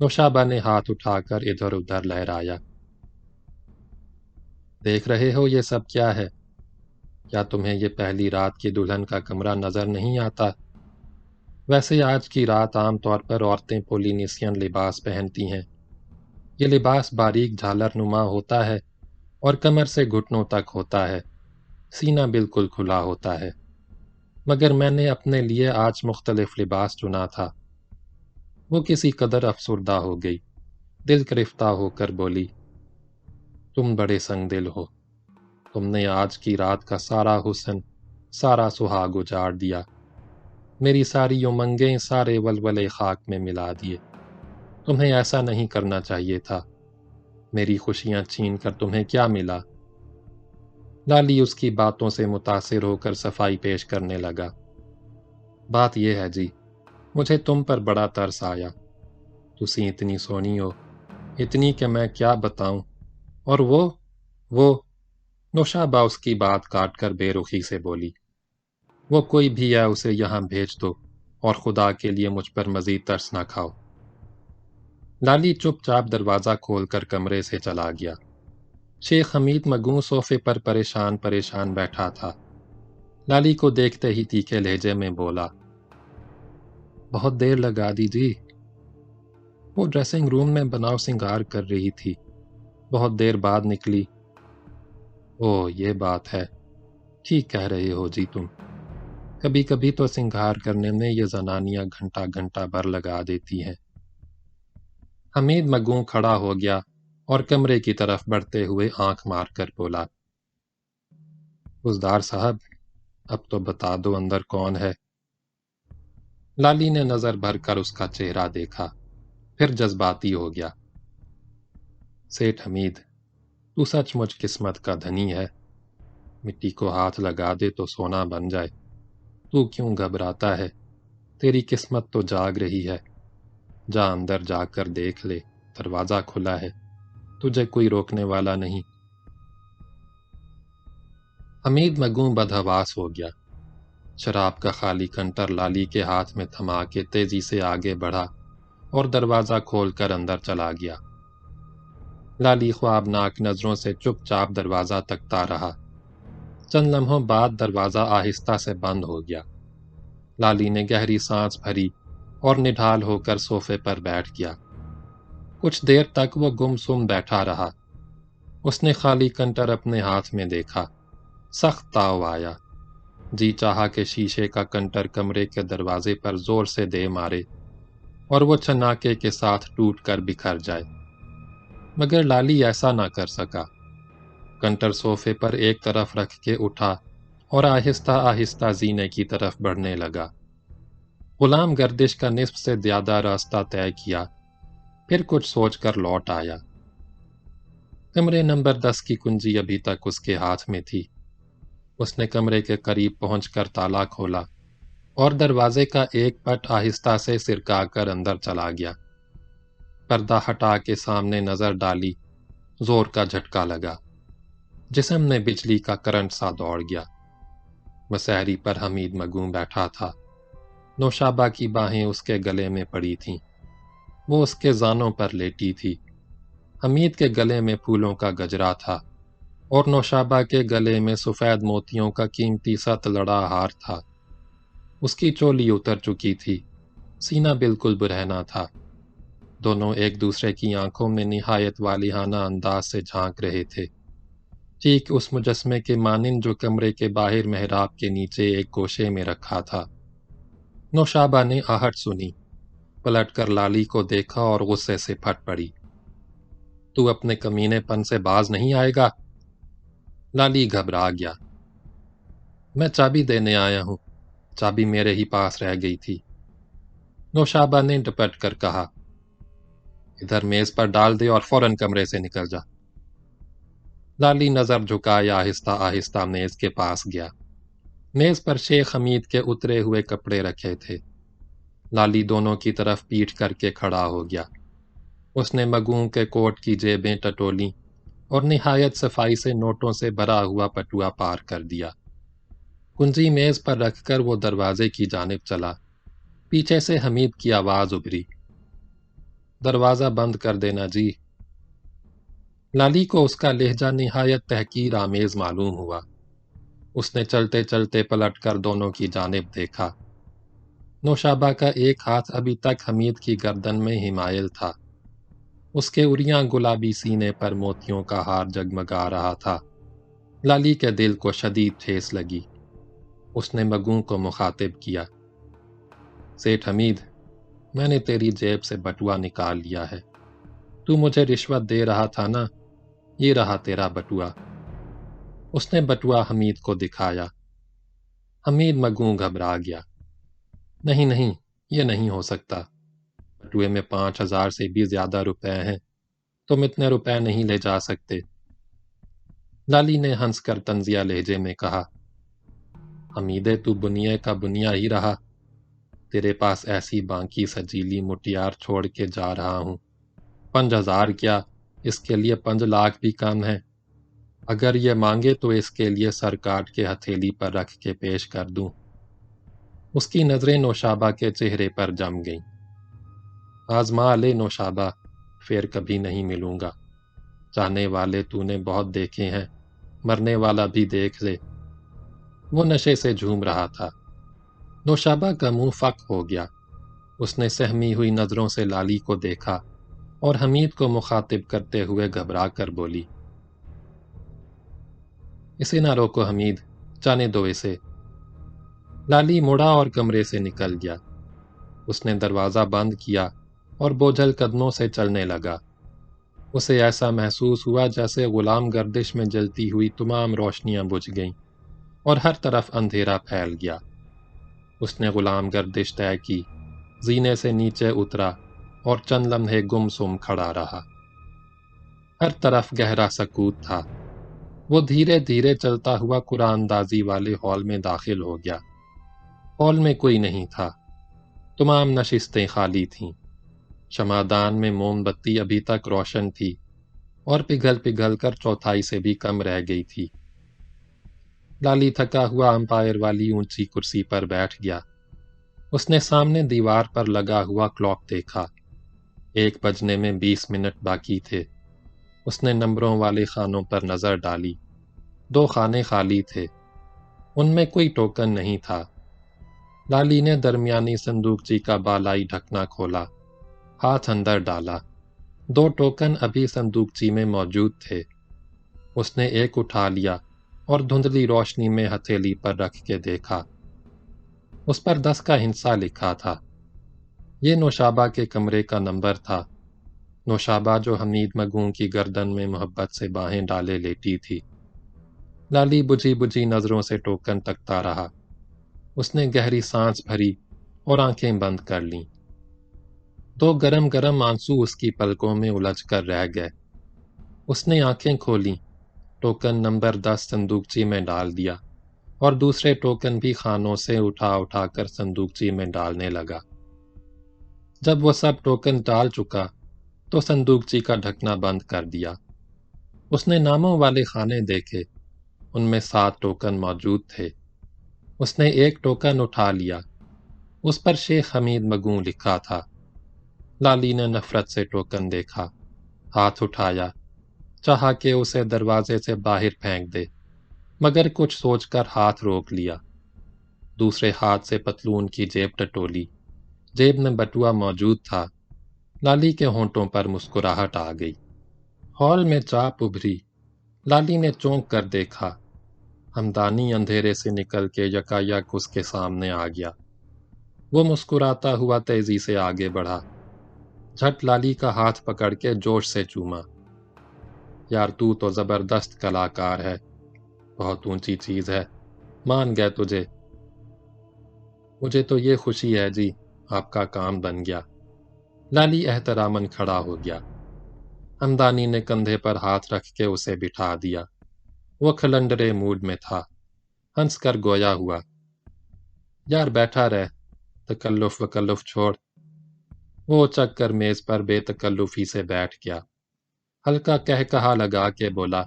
نوشابہ نے ہاتھ اٹھا کر ادھر ادھر لہرایا۔ دیکھ رہے ہو یہ سب کیا ہے؟ کیا تمہیں یہ پہلی رات کی دلہن کا کمرہ نظر نہیں آتا؟ ویسے آج کی رات عام طور پر عورتیں پولینیسین لباس پہنتی ہیں۔ یہ لباس باریک جھالر نما ہوتا ہے اور کمر سے گھٹنوں تک ہوتا ہے، سینہ بالکل کھلا ہوتا ہے۔ مگر میں نے اپنے لیے آج مختلف لباس چنا تھا۔ وہ کسی قدر افسردہ ہو گئی، دل گرفتہ ہو کر بولی، تم بڑے سنگ دل ہو۔ تم نے آج کی رات کا سارا حسن، سارا سہاگ اجاڑ دیا، میری ساری امنگیں، سارے ولولے خاک میں ملا دیے۔ تمہیں ایسا نہیں کرنا چاہیے تھا۔ میری خوشیاں چھین کر تمہیں کیا ملا؟ لالی اس کی باتوں سے متاثر ہو کر صفائی پیش کرنے لگا۔ بات یہ ہے جی، مجھے تم پر بڑا ترس آیا۔ تسی اتنی سونی ہو، اتنی کہ میں کیا بتاؤں۔ اور وہ نوشابہ اس کی بات کاٹ کر بے رخی سے بولی، وہ کوئی بھی ہے اسے یہاں بھیج دو، اور خدا کے لیے مجھ پر مزید ترس نہ کھاؤ۔ لالی چپ چاپ دروازہ کھول کر کمرے سے چلا گیا۔ شیخ حمید مگوں صوفے پر پریشان پریشان بیٹھا تھا۔ لالی کو دیکھتے ہی تیکھے لہجے میں بولا، بہت دیر لگا دی جی۔ وہ ڈریسنگ روم میں بناؤ سنگار کر رہی تھی، بہت دیر بعد نکلی۔ اوہ یہ بات ہے، ٹھیک کہہ رہے ہو جی تم۔ کبھی کبھی تو سنگار کرنے میں یہ زنانیاں گھنٹہ گھنٹہ بھر لگا دیتی ہیں۔ حمید مگوں کھڑا ہو گیا اور کمرے کی طرف بڑھتے ہوئے آنکھ مار کر بولا، حوزدار صاحب اب تو بتا دو اندر کون ہے۔ لالی نے نظر بھر کر اس کا چہرہ دیکھا، پھر جذباتی ہو گیا۔ سیٹھ حمید، تو سچ مچ قسمت کا دھنی ہے، مٹی کو ہاتھ لگا دے تو سونا بن جائے۔ تو کیوں گھبراتا ہے؟ تیری قسمت تو جاگ رہی ہے، جا اندر جا کر دیکھ لے، دروازہ کھلا ہے، تجھے کوئی روکنے والا نہیں۔ حمید مگوں بدحواس ہو گیا۔ شراب کا خالی کنٹر لالی کے ہاتھ میں تھما کے تیزی سے آگے بڑھا اور دروازہ کھول کر اندر چلا گیا۔ لالی خوابناک نظروں سے چپ چاپ دروازہ تکتا رہا۔ چند لمحوں بعد دروازہ آہستہ سے بند ہو گیا۔ لالی نے گہری سانس بھری اور نڈھال ہو کر صوفے پر بیٹھ گیا۔ کچھ دیر تک وہ گم سم بیٹھا رہا۔ اس نے خالی کنٹر اپنے ہاتھ میں دیکھا، سخت تاؤ آیا۔ جی چاہا کہ شیشے کا کنٹر کمرے کے دروازے پر زور سے دے مارے اور وہ چھناکے کے ساتھ ٹوٹ کر بکھر جائے، مگر لالی ایسا نہ کر سکا۔ کنٹر صوفے پر ایک طرف رکھ کے اٹھا اور آہستہ آہستہ زینے کی طرف بڑھنے لگا۔ غلام گردش کا نصف سے زیادہ راستہ طے کیا، پھر کچھ سوچ کر لوٹ آیا۔ کمرے نمبر 10 کی کنجی ابھی تک اس کے ہاتھ میں تھی۔ اس نے کمرے کے قریب پہنچ کر تالا کھولا اور دروازے کا ایک پٹ آہستہ سے سرکا کر اندر چلا گیا۔ پردہ ہٹا کے سامنے نظر ڈالی، زور کا جھٹکا لگا، جسم میں بجلی کا کرنٹ سا دوڑ گیا۔ مسہری پر حمید مگوں بیٹھا تھا، نوشابہ کی باہیں اس کے گلے میں پڑی تھیں، وہ اس کے زانوں پر لیٹی تھی۔ حمید کے گلے میں پھولوں کا گجرا تھا اور نوشابہ کے گلے میں سفید موتیوں کا قیمتی ست لڑا ہار تھا۔ اس کی چولی اتر چکی تھی، سینہ بالکل برہنہ تھا۔ دونوں ایک دوسرے کی آنکھوں میں نہایت والیانہ انداز سے جھانک رہے تھے، ٹھیک اس مجسمے کے مانند جو کمرے کے باہر محراب کے نیچے ایک گوشے میں رکھا تھا۔ نوشابہ نے آہٹ سنی، پلٹ کر لالی کو دیکھا اور غصے سے پھٹ پڑی۔ تو اپنے کمینے پن سے باز نہیں آئے گا؟ لالی گھبرا گیا۔ میں چابی دینے آیا ہوں، چابی میرے ہی پاس رہ گئی تھی۔ نوشابہ نے ڈپٹ کر کہا، ادھر میز پر ڈال دے اور فوراً کمرے سے نکل جا۔ لالی نظر جھکائے آہستہ آہستہ میز کے پاس گیا۔ میز پر شیخ حمید کے اترے ہوئے کپڑے رکھے تھے۔ لالی دونوں کی طرف پیٹھ کر کے کھڑا ہو گیا۔ اس نے مگوں کے کوٹ کی جیبیں ٹٹولیں اور نہایت صفائی سے نوٹوں سے بھرا ہوا پٹوا پار کر دیا۔ کنجی میز پر رکھ کر وہ دروازے کی جانب چلا۔ پیچھے سے حمید کی آواز ابھری، دروازہ بند کر دینا جی۔ لالی کو اس کا لہجہ نہایت تحقیر آمیز معلوم ہوا۔ اس نے چلتے چلتے پلٹ کر دونوں کی جانب دیکھا۔ نوشابہ کا ایک ہاتھ ابھی تک حمید کی گردن میں ہی مائل تھا۔ اس کے اریاں گلابی سینے پر موتیوں کا ہار جگمگا رہا تھا۔ لالی کے دل کو شدید ٹھیس لگی۔ اس نے مگوں کو مخاطب کیا، سیٹھ حمید، میں نے تیری جیب سے بٹوا نکال لیا ہے۔ تو مجھے رشوت دے رہا تھا نا، یہ رہا تیرا بٹوا۔ اس نے بٹوا حمید کو دکھایا۔ حمید مگوں گھبرا گیا۔ نہیں نہیں، یہ نہیں ہو سکتا، بٹوے میں 5,000 سے بھی زیادہ روپے ہیں، تم اتنے روپے نہیں لے جا سکتے۔ لالی نے ہنس کر طنزیہ لہجے میں کہا، حمیدے تو بنیے کا بنیا ہی رہا، تیرے پاس ایسی بانکی سجیلی مٹیار چھوڑ کے جا رہا ہوں۔ 5,000 کیا، اس کے لیے 5 لاکھ بھی کم ہے۔ اگر یہ مانگے تو اس کے لیے سر کاٹ کے ہتھیلی پر رکھ کے پیش کر دوں۔ اس کی نظریں نوشابہ کے چہرے پر جم گئیں۔ آزما لے نوشابہ، پھر کبھی نہیں ملوں گا۔ چاہنے والے تو نے بہت دیکھے ہیں، مرنے والا بھی دیکھ لے۔ وہ نشے سے جھوم رہا تھا۔ نوشابہ کا منہ فک ہو گیا۔ اس نے سہمی ہوئی نظروں سے لالی کو دیکھا اور حمید کو مخاطب کرتے ہوئے گھبرا کر بولی، اسے نہ روکو حمید، جانے دو اسے۔ لالی مڑا اور کمرے سے نکل گیا۔ اس نے دروازہ بند کیا اور بوجھل قدموں سے چلنے لگا۔ اسے ایسا محسوس ہوا جیسے غلام گردش میں جلتی ہوئی تمام روشنیاں بجھ گئیں اور ہر طرف اندھیرا پھیل گیا۔ اس نے غلام گردش طے کی، زینے سے نیچے اترا اور چند لمحے گم سم کھڑا رہا۔ ہر طرف گہرا سکوت تھا۔ وہ دھیرے دھیرے چلتا ہوا قرآن اندازی والے ہال میں داخل ہو گیا۔ ہال میں کوئی نہیں تھا۔ تمام نشستیں خالی تھیں۔ شمعدان میں موم بتی ابھی تک روشن تھی اور پگھل پگھل کر چوتھائی سے بھی کم رہ گئی تھی۔ لالی تھکا ہوا امپائر والی اونچی کرسی پر بیٹھ گیا۔ اس نے سامنے دیوار پر لگا ہوا کلاک دیکھا۔ 1 بجنے میں 20 منٹ باقی تھے۔ اس نے نمبروں والے خانوں پر نظر ڈالی۔ 2 خانے خالی تھے۔ ان میں کوئی ٹوکن نہیں تھا۔ لالی نے درمیانی صندوقچی کا بالائی ڈھکنا کھولا، ہاتھ اندر ڈالا۔ 2 ٹوکن ابھی صندوقچی میں موجود تھے۔ اس نے ایک اٹھا لیا اور دھندلی روشنی میں ہتھیلی پر رکھ کے دیکھا۔ اس پر 10 کا ہندسہ لکھا تھا۔ یہ نوشابہ کے کمرے کا نمبر تھا۔ نوشابہ جو حمید مگوں کی گردن میں محبت سے باہیں ڈالے لیٹی تھی۔ لالی بجھی بجھی نظروں سے ٹوکن تکتا رہا۔ اس نے گہری سانس بھری اور آنکھیں بند کر لیں۔ 2 گرم گرم آنسو اس کی پلکوں میں الجھ کر رہ گئے۔ اس نے آنکھیں کھولیں، ٹوکن نمبر 10 صندوقچی میں ڈال دیا اور دوسرے ٹوکن بھی خانوں سے اٹھا اٹھا کر صندوقچی میں ڈالنے لگا۔ جب وہ سب ٹوکن ڈال چکا تو صندوقچی کا ڈھکنا بند کر دیا۔ اس نے ناموں والے خانے دیکھے، ان میں 7 ٹوکن موجود تھے۔ اس نے ایک ٹوکن اٹھا لیا، اس پر شیخ حمید مگوں لکھا تھا۔ لالی نے نفرت سے ٹوکن دیکھا، ہاتھ اٹھایا، چاہا کہ اسے دروازے سے باہر پھینک دے، مگر کچھ سوچ کر ہاتھ روک لیا۔ دوسرے ہاتھ سے پتلون کی جیب ٹٹولی، جیب میں بٹوا موجود تھا۔ لالی کے ہونٹوں پر مسکراہٹ آ گئی۔ ہال میں چاپ ابھری۔ لالی نے چونک کر دیکھا۔ ہمدانی اندھیرے سے نکل کے یکایک اس کے سامنے آ گیا۔ وہ مسکراتا ہوا تیزی سے آگے بڑھا، جھٹ لالی کا ہاتھ پکڑ کے جوش سے چوما۔ یار تو زبردست کلاکار ہے، بہت اونچی چیز ہے، مان گئے تجھے۔ مجھے تو یہ خوشی ہے جی، آپ کا کام بن گیا۔ لالی احتراماً کھڑا ہو گیا۔ ہمدانی نے کندھے پر ہاتھ رکھ کے اسے بٹھا دیا۔ وہ کھلنڈرے موڈ میں تھا، ہنس کر گویا ہوا، یار بیٹھا رہ، تکلف وکلف چھوڑ۔ وہ اچک کر میز پر بے تکلفی سے بیٹھ گیا۔ ہلکا کہا لگا کے بولا،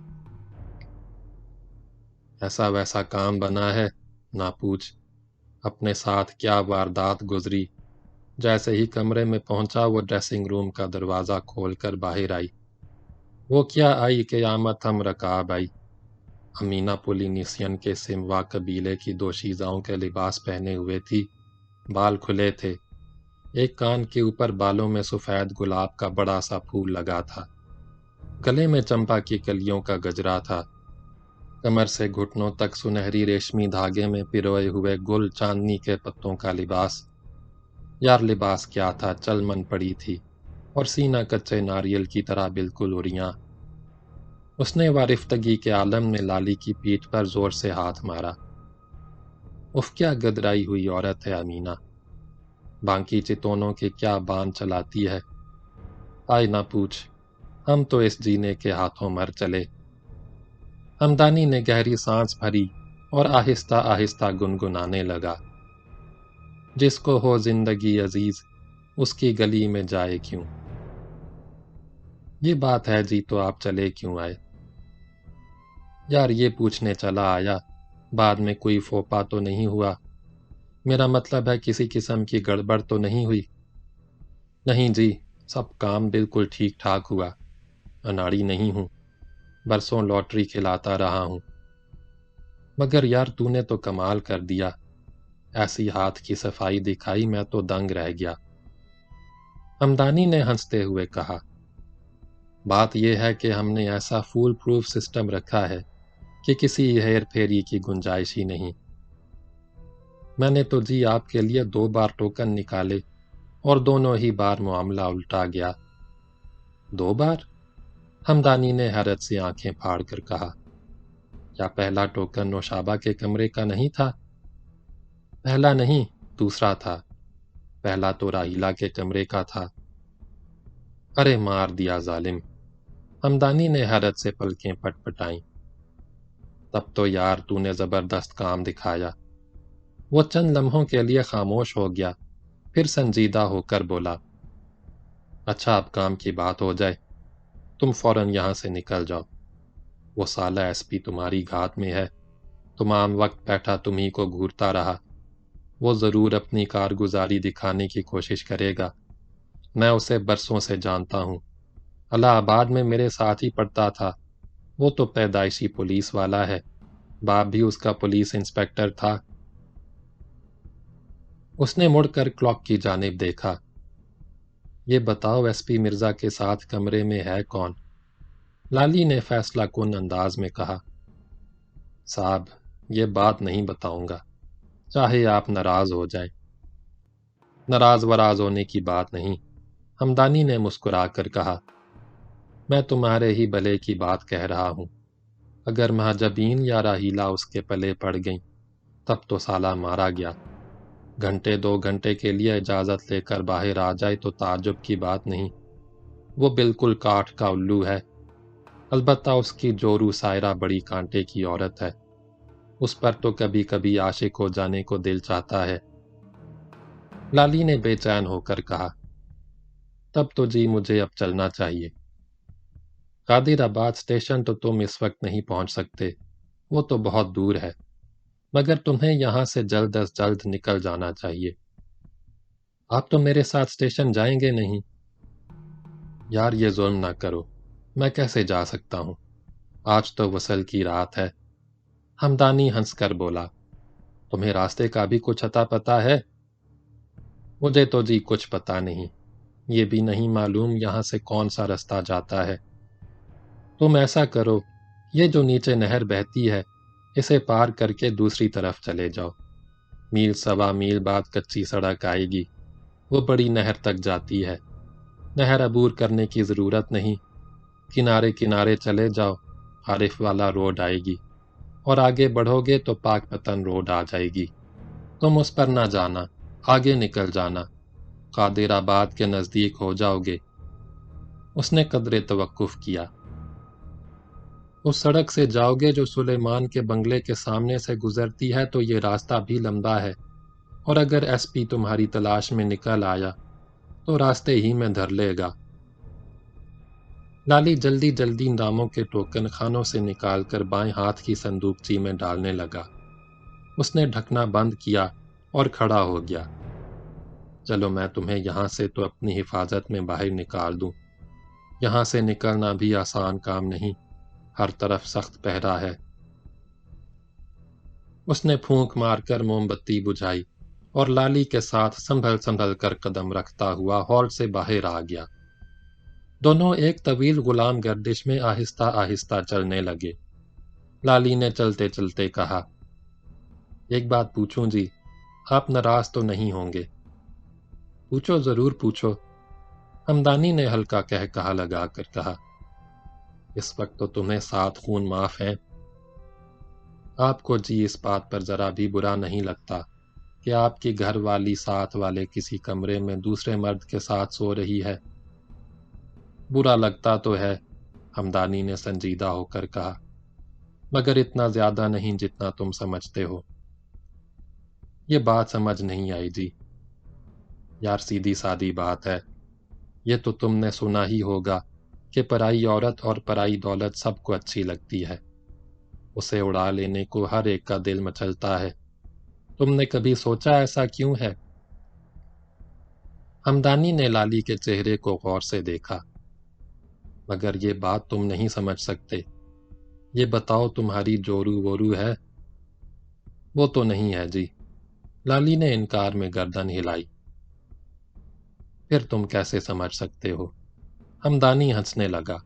ایسا ویسا کام بنا ہے، نہ پوچھ، اپنے ساتھ کیا واردات گزری۔ جیسے ہی کمرے میں پہنچا وہ ڈریسنگ روم کا دروازہ کھول کر باہر آئی۔ وہ کیا آئی قیامت ہم رکاب آئی۔ امینہ پولینیسین کے سموا قبیلے کی دوشیزاؤں کے لباس پہنے ہوئے تھی، بال کھلے تھے، ایک کان کے اوپر بالوں میں سفید گلاب کا بڑا سا پھول لگا تھا، گلے میں چمپا کی کلیوں کا گجرا تھا، کمر سے گھٹنوں تک سنہری ریشمی دھاگے میں پروئے ہوئے گل چاندنی کے پتوں کا لباس۔ یار لباس کیا تھا، چل من پڑی تھی، اور سینہ کچے ناریل کی طرح بالکل اریاں۔ اس نے وارفتگی کے عالم میں لالی کی پیٹھ پر زور سے ہاتھ مارا۔ اف کیا گدرائی ہوئی عورت ہے امینا، بانکی چتونوں کے کیا بان چلاتی ہے۔ آئے نہ پوچھ، ہم تو اس جینے کے ہاتھوں مر چلے۔ ہمدانی نے گہری سانس بھری اور آہستہ آہستہ گنگنانے لگا، جس کو ہو زندگی عزیز اس کی گلی میں جائے کیوں۔ یہ بات ہے جی تو آپ چلے کیوں آئے؟ یار یہ پوچھنے چلا آیا، بعد میں کوئی فوپا تو نہیں ہوا؟ میرا مطلب ہے کسی قسم کی گڑبڑ تو نہیں ہوئی؟ نہیں جی، سب کام بالکل ٹھیک ٹھاک ہوا، اناڑی نہیں ہوں، برسوں لاٹری کھلاتا رہا ہوں۔ مگر یار تو نے تو کمال کر دیا، ایسی ہاتھ کی صفائی دکھائی میں تو دنگ رہ گیا۔ ہمدانی نے ہنستے ہوئے کہا، بات یہ ہے کہ ہم نے ایسا فول پروف سسٹم رکھا ہے کہ کسی ہیر پھیری کی گنجائش ہی نہیں۔ میں نے تو جی آپ کے لیے 2 بار ٹوکن نکالے اور دونوں ہی بار معاملہ الٹا گیا۔ 2 بار؟ ہمدانی نے حیرت سے آنکھیں پھاڑ کر کہا، کیا پہلا ٹوکن نوشابہ کے کمرے کا نہیں تھا؟ پہلا نہیں، دوسرا تھا، پہلا تو راہیلہ کے کمرے کا تھا۔ ارے مار دیا ظالم، ہمدانی نے حیرت سے پلکیں پٹ پٹائیں۔ تب تو یار تو نے زبردست کام دکھایا۔ وہ چند لمحوں کے لیے خاموش ہو گیا، پھر سنجیدہ ہو کر بولا، اچھا اب کام کی بات ہو جائے، تم فوراً یہاں سے نکل جاؤ۔ وہ سالہ ایس پی تمہاری گھات میں ہے، تمام وقت بیٹھا تمہیں کو گھورتا رہا، وہ ضرور اپنی کارگزاری دکھانے کی کوشش کرے گا، میں اسے برسوں سے جانتا ہوں، الہ آباد میں میرے ساتھ ہی پڑھتا تھا، وہ تو پیدائشی پولیس والا ہے، باپ بھی اس کا پولیس انسپکٹر تھا۔ اس نے مڑ کر کلاک کی جانب دیکھا، یہ بتاؤ ایس پی مرزا کے ساتھ کمرے میں ہے کون؟ لالی نے فیصلہ کن انداز میں کہا، صاحب یہ بات نہیں بتاؤں گا، چاہے آپ ناراض ہو جائیں۔ ناراض وراض ہونے کی بات نہیں، ہمدانی نے مسکرا کر کہا، میں تمہارے ہی بھلے کی بات کہہ رہا ہوں، اگر مہاجبین یا راہیلہ اس کے پلے پڑ گئیں تب تو سالہ مارا گیا، گھنٹے 2 گھنٹے کے لیے اجازت لے کر باہر آ جائے تو تعجب کی بات نہیں، وہ بالکل کاٹھ کا الو ہے، البتہ اس کی جورو سائرہ بڑی کانٹے کی عورت ہے، اس پر تو کبھی کبھی عاشق ہو جانے کو دل چاہتا ہے۔ لالی نے بے چین ہو کر کہا، تب تو جی مجھے اب چلنا چاہیے۔ قادر آباد اسٹیشن تو تم اس وقت نہیں پہنچ سکتے، وہ تو بہت دور ہے، مگر تمہیں یہاں سے جلد از جلد نکل جانا چاہیے۔ آپ تو میرے ساتھ اسٹیشن جائیں گے نہیں؟ یار یہ ظلم نہ کرو، میں کیسے جا سکتا ہوں، آج تو وصل کی رات ہے۔ ہمدانی ہنس کر بولا، تمہیں راستے کا بھی کچھ اتا پتہ ہے؟ مجھے تو جی کچھ پتہ نہیں، یہ بھی نہیں معلوم یہاں سے کون سا رستہ جاتا ہے۔ تم ایسا کرو، یہ جو نیچے نہر بہتی ہے اسے پار کر کے دوسری طرف چلے جاؤ، میل سوا میل بعد کچی سڑک آئے گی، وہ بڑی نہر تک جاتی ہے، نہر عبور کرنے کی ضرورت نہیں، کنارے کنارے چلے جاؤ، عارف والا روڈ آئے گی، اور آگے بڑھو گے تو پاک پتن روڈ آ جائے گی، تم اس پر نہ جانا، آگے نکل جانا، قادر آباد کے نزدیک ہو جاؤ گے۔ اس نے قدرے توقف کیا، اس سڑک سے جاؤ گے جو سلیمان کے بنگلے کے سامنے سے گزرتی ہے تو یہ راستہ بھی لمبا ہے، اور اگر ایس پی تمہاری تلاش میں نکل آیا تو راستے ہی میں دھر لے گا۔ لالی جلدی جلدی ناموں کے ٹوکن خانوں سے نکال کر بائیں ہاتھ کی صندوقچی میں ڈالنے لگا، اس نے ڈھکنا بند کیا اور کھڑا ہو گیا۔ چلو میں تمہیں یہاں سے تو اپنی حفاظت میں باہر نکال دوں، یہاں سے نکلنا بھی آسان کام نہیں، ہر طرف سخت پہرا ہے۔ اس نے پھونک مار کر موم بتی بجھائی اور لالی کے ساتھ سنبھل سنبھل کر قدم رکھتا ہوا ہال سے باہر آ گیا۔ دونوں ایک طویل غلام گردش میں آہستہ آہستہ چلنے لگے۔ لالی نے چلتے چلتے کہا، ایک بات پوچھوں جی، آپ ناراض تو نہیں ہوں گے؟ پوچھو، ضرور پوچھو، ہمدانی نے ہلکا کہا لگا کر کہا۔ اس وقت تو تمہیں 7 خون معاف ہیں۔ آپ کو جی اس بات پر ذرا بھی برا نہیں لگتا کہ آپ کی گھر والی ساتھ والے کسی کمرے میں دوسرے مرد کے ساتھ سو رہی ہے؟ برا لگتا تو ہے، ہمدانی نے سنجیدہ ہو کر کہا، مگر اتنا زیادہ نہیں جتنا تم سمجھتے ہو۔ یہ بات سمجھ نہیں آئی جی۔ یار سیدھی سادی بات ہے، یہ تو تم نے سنا ہی ہوگا کہ پرائی عورت اور پرائی دولت سب کو اچھی لگتی ہے، اسے اڑا لینے کو ہر ایک کا دل مچلتا ہے۔ تم نے کبھی سوچا ایسا کیوں ہے؟ ہمدانی نے لالی کے چہرے کو غور سے دیکھا۔ مگر یہ بات تم نہیں سمجھ سکتے، یہ بتاؤ تمہاری جورو وورو ہے؟ وہ تو نہیں ہے جی، لالی نے انکار میں گردن ہلائی۔ پھر تم کیسے سمجھ سکتے ہو؟ ہمدانی ہنسنے لگا۔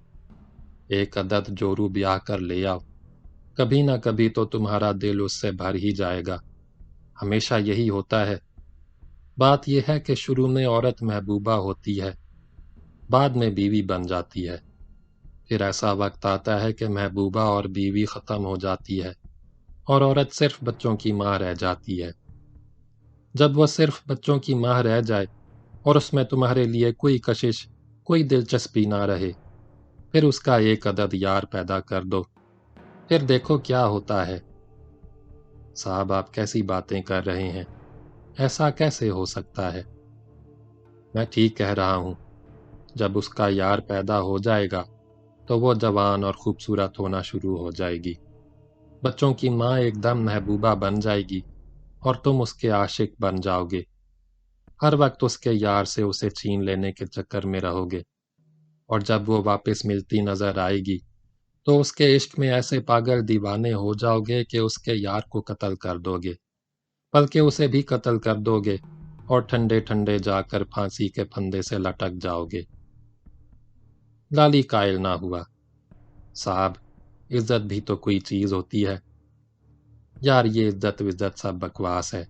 ایک عدد جورو بیاہ کر لے آؤ، کبھی نہ کبھی تو تمہارا دل اس سے بھر ہی جائے گا، ہمیشہ یہی ہوتا ہے۔ بات یہ ہے کہ شروع میں عورت محبوبہ ہوتی ہے، بعد میں بیوی بن جاتی ہے، پھر ایسا وقت آتا ہے کہ محبوبہ اور بیوی ختم ہو جاتی ہے اور عورت صرف بچوں کی ماں رہ جاتی ہے۔ جب وہ صرف بچوں کی ماں رہ جائے اور اس میں تمہارے لیے کوئی کشش، کوئی دلچسپی نہ رہے، پھر اس کا ایک عدد یار پیدا کر دو، پھر دیکھو کیا ہوتا ہے۔ صاحب آپ کیسی باتیں کر رہے ہیں، ایسا کیسے ہو سکتا ہے؟ میں ٹھیک کہہ رہا ہوں، جب اس کا یار پیدا ہو جائے گا تو وہ جوان اور خوبصورت ہونا شروع ہو جائے گی، بچوں کی ماں ایک دم محبوبہ بن جائے گی اور تم اس کے عاشق بن جاؤ گے، ہر وقت اس کے یار سے اسے چھین لینے کے چکر میں رہو گے، اور جب وہ واپس ملتی نظر آئے گی تو اس کے عشق میں ایسے پاگل دیوانے ہو جاؤ گے کہ اس کے یار کو قتل کر دو گے، بلکہ اسے بھی قتل کر دو گے اور ٹھنڈے ٹھنڈے جا کر پھانسی کے پھندے سے لٹک جاؤ گے۔ لالی قائل نہ ہوا۔ صاحب عزت بھی تو کوئی چیز ہوتی ہے۔ یار یہ عزت وزت سب بکواس ہے۔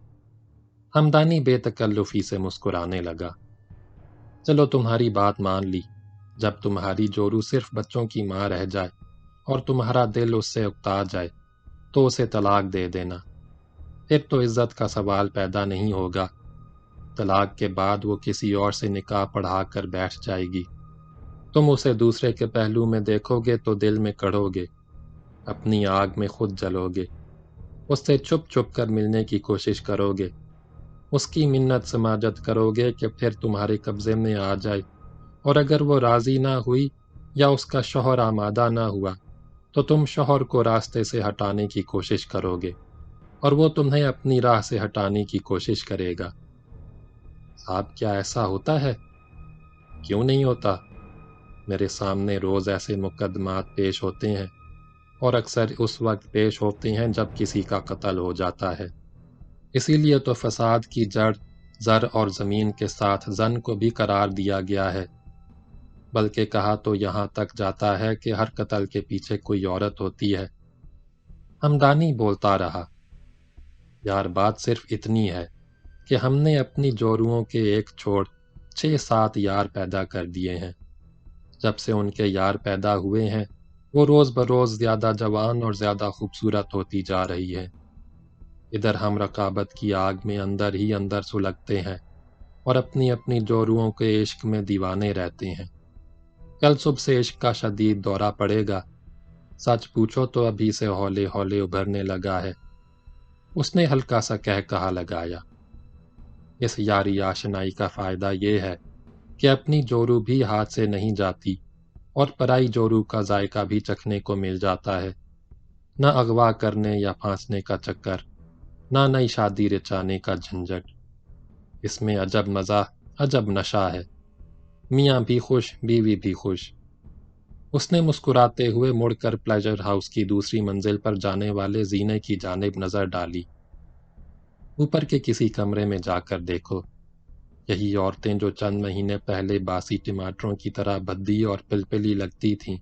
ہمدانی بے تکلفی سے مسکرانے لگا۔ چلو تمہاری بات مان لی، جب تمہاری جورو صرف بچوں کی ماں رہ جائے اور تمہارا دل اس سے اکتا جائے تو اسے طلاق دے دینا، پھر تو عزت کا سوال پیدا نہیں ہوگا۔ طلاق کے بعد وہ کسی اور سے نکاح پڑھا کر بیٹھ جائے گی، تم اسے دوسرے کے پہلو میں دیکھو گے تو دل میں کڑھو گے، اپنی آگ میں خود جلو گے، اس سے چھپ چھپ کر ملنے کی کوشش کرو گے، اس کی منت سماجت کرو گے کہ پھر تمہارے قبضے میں آ جائے، اور اگر وہ راضی نہ ہوئی یا اس کا شوہر آمادہ نہ ہوا تو تم شوہر کو راستے سے ہٹانے کی کوشش کرو گے اور وہ تمہیں اپنی راہ سے ہٹانے کی کوشش کرے گا۔ صاحب کیا ایسا ہوتا ہے؟ کیوں نہیں ہوتا؟ میرے سامنے روز ایسے مقدمات پیش ہوتے ہیں، اور اکثر اس وقت پیش ہوتے ہیں جب کسی کا قتل ہو جاتا ہے۔ اسی لیے تو فساد کی جڑ زر اور زمین کے ساتھ زن کو بھی قرار دیا گیا ہے، بلکہ کہا تو یہاں تک جاتا ہے کہ ہر قتل کے پیچھے کوئی عورت ہوتی ہے۔ ہمدانی بولتا رہا۔ یار بات صرف اتنی ہے کہ ہم نے اپنی جوروؤں کے ایک چھوڑ 6-7 یار پیدا کر دیے ہیں۔ جب سے ان کے یار پیدا ہوئے ہیں وہ روز بروز زیادہ جوان اور زیادہ خوبصورت ہوتی جا رہی ہے۔ ادھر ہم رقابت کی آگ میں اندر ہی اندر سلگتے ہیں اور اپنی اپنی جوروؤں کے عشق میں دیوانے رہتے ہیں۔ کل صبح سے عشق کا شدید دورہ پڑے گا، سچ پوچھو تو ابھی سے ہولے ہولے ابھرنے لگا ہے۔ اس نے ہلکا سا کہا لگایا۔ اس یاری آشنائی کا فائدہ یہ ہے کہ اپنی جورو بھی ہاتھ سے نہیں جاتی اور پرائی جورو کا ذائقہ بھی چکھنے کو مل جاتا ہے، نہ اغوا کرنے یا پھانسنے کا چکر، نہ نئی شادی رچانے کا جھنجٹ۔ اس میں عجب مزہ، عجب نشہ ہے، میاں بھی خوش، بیوی بھی خوش۔ اس نے مسکراتے ہوئے مڑ کر پلیجر ہاؤس کی دوسری منزل پر جانے والے زینے کی جانب نظر ڈالی۔ اوپر کے کسی کمرے میں جا کر دیکھو، یہی عورتیں جو چند مہینے پہلے باسی ٹماٹروں کی طرح بھدی اور پلپلی لگتی تھیں،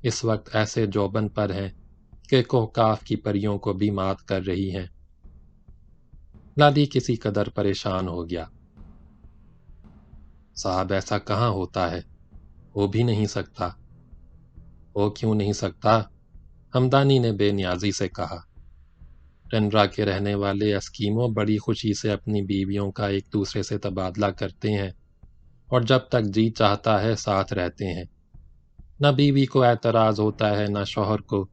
اس وقت ایسے جوبن پر ہیں کہ کوہکاف کی پریوں کو بھی مات کر رہی ہیں۔ لالی کسی قدر پریشان ہو گیا۔ صاحب ایسا کہاں ہوتا ہے، ہو بھی نہیں سکتا۔ ہو کیوں نہیں سکتا؟ ہمدانی نے بے نیازی سے کہا۔ ٹنڈرا کے رہنے والے اسکیمو بڑی خوشی سے اپنی بیویوں کا ایک دوسرے سے تبادلہ کرتے ہیں اور جب تک جی چاہتا ہے ساتھ رہتے ہیں۔ نہ بیوی کو اعتراض ہوتا ہے نہ شوہر کو،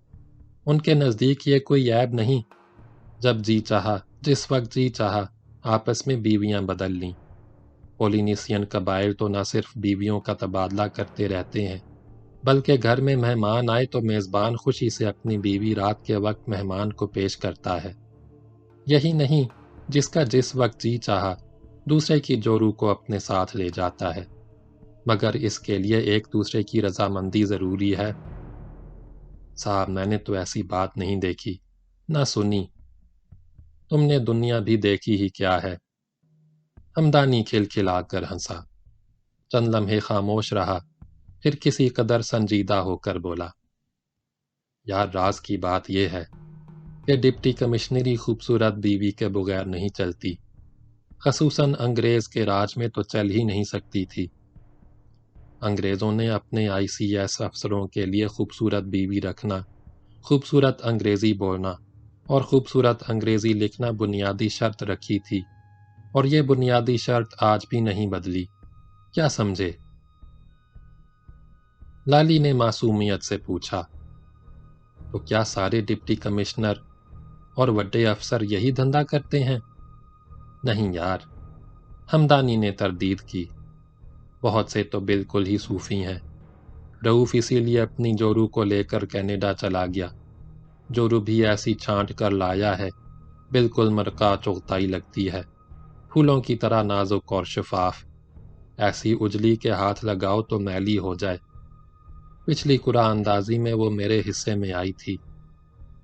ان کے نزدیک یہ کوئی عیب نہیں۔ جب جی چاہا، جس وقت جی چاہا، آپس میں بیویاں بدل لیں۔ پولینیسین قبائل تو نہ صرف بیویوں کا تبادلہ کرتے رہتے ہیں، بلکہ گھر میں مہمان آئے تو میزبان خوشی سے اپنی بیوی رات کے وقت مہمان کو پیش کرتا ہے۔ یہی نہیں، جس کا جس وقت جی چاہا دوسرے کی جورو کو اپنے ساتھ لے جاتا ہے، مگر اس کے لیے ایک دوسرے کی رضامندی ضروری ہے۔ صاحب میں نے تو ایسی بات نہیں دیکھی، نہ سنی۔ تم نے دنیا بھی دیکھی ہی کیا ہے؟ ہمدانی کھلکھلا کر ہنسا، چند لمحے خاموش رہا، پھر کسی قدر سنجیدہ ہو کر بولا، یار راز کی بات یہ ہے کہ ڈپٹی کمشنری خوبصورت بیوی کے بغیر نہیں چلتی، خصوصاً انگریز کے راج میں تو چل ہی نہیں سکتی تھی۔ انگریزوں نے اپنے آئی سی ایس افسروں کے لیے خوبصورت بیوی رکھنا، خوبصورت انگریزی بولنا اور خوبصورت انگریزی لکھنا بنیادی شرط رکھی تھی، اور یہ بنیادی شرط آج بھی نہیں بدلی۔ کیا سمجھے؟ لالی نے معصومیت سے پوچھا۔ تو کیا سارے ڈپٹی کمشنر اور وڈے افسر یہی دھندا کرتے ہیں؟ نہیں یار، ہمدانی نے تردید کی، بہت سے تو بالکل ہی صوفی ہیں۔ رؤف اسی لیے اپنی جورو کو لے کر کینیڈا چلا گیا۔ جورو بھی ایسی چھانٹ کر لایا ہے، بالکل مرکا چغتائی لگتی ہے، پھولوں کی طرح نازک اور شفاف، ایسی اجلی کے ہاتھ لگاؤ تو میلی ہو جائے۔ پچھلی قرعہ اندازی میں وہ میرے حصے میں آئی تھی۔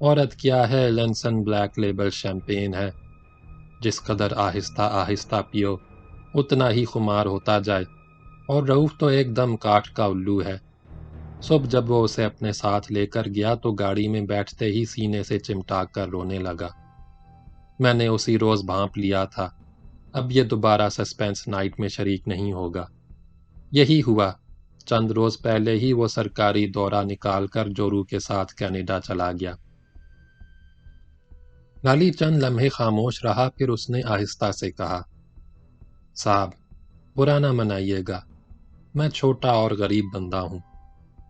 عورت کیا ہے، لینسن بلیک لیبل شیمپین ہے، جس قدر آہستہ آہستہ پیو اتنا ہی خمار ہوتا جائے، اور رؤف تو ایک دم کاٹھ کا الو ہے۔ صبح جب وہ اسے اپنے ساتھ لے کر گیا تو گاڑی میں بیٹھتے ہی سینے سے چمٹا کر رونے لگا۔ میں نے اسی روز بھانپ لیا تھا، اب یہ دوبارہ سسپینس نائٹ میں شریک نہیں ہوگا۔ یہی ہوا، چند روز پہلے ہی وہ سرکاری دورہ نکال کر جورو کے ساتھ کینیڈا چلا گیا۔ لالی چند لمحے خاموش رہا، پھر اس نے آہستہ سے کہا، صاحب برا نہ منائیے گا، میں چھوٹا اور غریب بندہ ہوں۔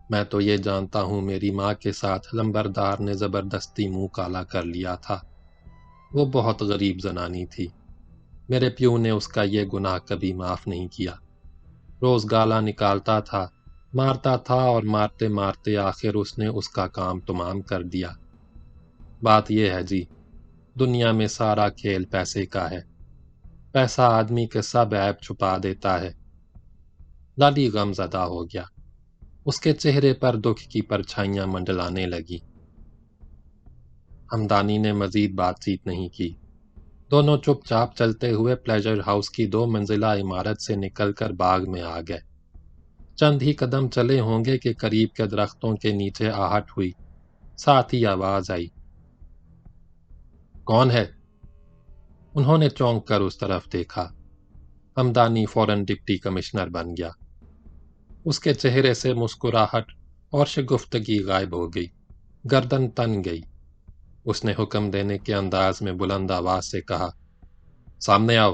میں تو یہ جانتا ہوں میری ماں کے ساتھ لمبردار نے زبردستی منہ کالا کر لیا تھا۔ وہ بہت غریب زنانی تھی، میرے پیو نے اس کا یہ گناہ کبھی معاف نہیں کیا۔ روز گالا نکالتا تھا، مارتا تھا، اور مارتے مارتے آخر اس نے اس کا کام تمام کر دیا۔ بات یہ ہے جی، دنیا میں سارا کھیل پیسے کا ہے، پیسہ آدمی کے سب عیب چھپا دیتا ہے۔ لالی غم زدہ ہو گیا، اس کے چہرے پر دکھ کی پرچھائیاں منڈلانے لگی۔ ہمدانی نے مزید بات چیت نہیں کی، دونوں چپ چاپ چلتے ہوئے پلیجر ہاؤس کی 2 منزلہ عمارت سے نکل کر باغ میں آ گئے۔ چند ہی قدم چلے ہوں گے کہ قریب کے درختوں کے نیچے آہٹ ہوئی، ساتھ ہی آواز آئی، کون ہے؟ انہوں نے چونک کر اس طرف دیکھا۔ ہمدانی فوراً ڈپٹی کمشنر بن گیا۔ اس کے چہرے سے مسکراہٹ اور شگفتگی غائب ہو گئی، گردن تن گئی۔ اس نے حکم دینے کے انداز میں بلند آواز سے کہا، سامنے آؤ۔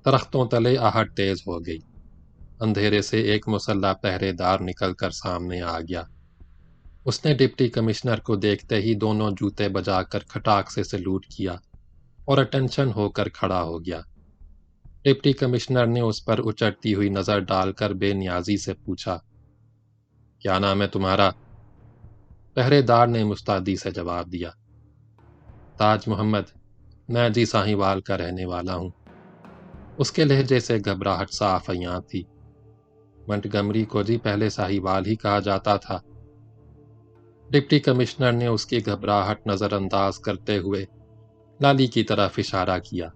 درختوں تلے آہٹ تیز ہو گئی، اندھیرے سے ایک مسلح پہرے دار نکل کر سامنے آ گیا۔ اس نے ڈپٹی کمشنر کو دیکھتے ہی دونوں جوتے بجا کر کھٹاک سے سلوٹ کیا اور اٹینشن ہو کر کھڑا ہو گیا۔ ڈپٹی کمشنر نے اس پر اچڑتی ہوئی نظر ڈال کر بے نیازی سے پوچھا، کیا نام ہے تمہارا؟ پہرے دار نے مستعدی سے جواب دیا، تاج محمد، میں جی ساہیوال کا رہنے والا ہوں۔ اس کے لہجے سے گھبراہٹ صاف عیاں تھی۔ منٹگمری کو جی پہلے ساہیوال ہی کہا جاتا تھا۔ ڈپٹی کمشنر نے اس کی گھبراہٹ نظر انداز کرتے ہوئے لالی کی طرف اشارہ کیا۔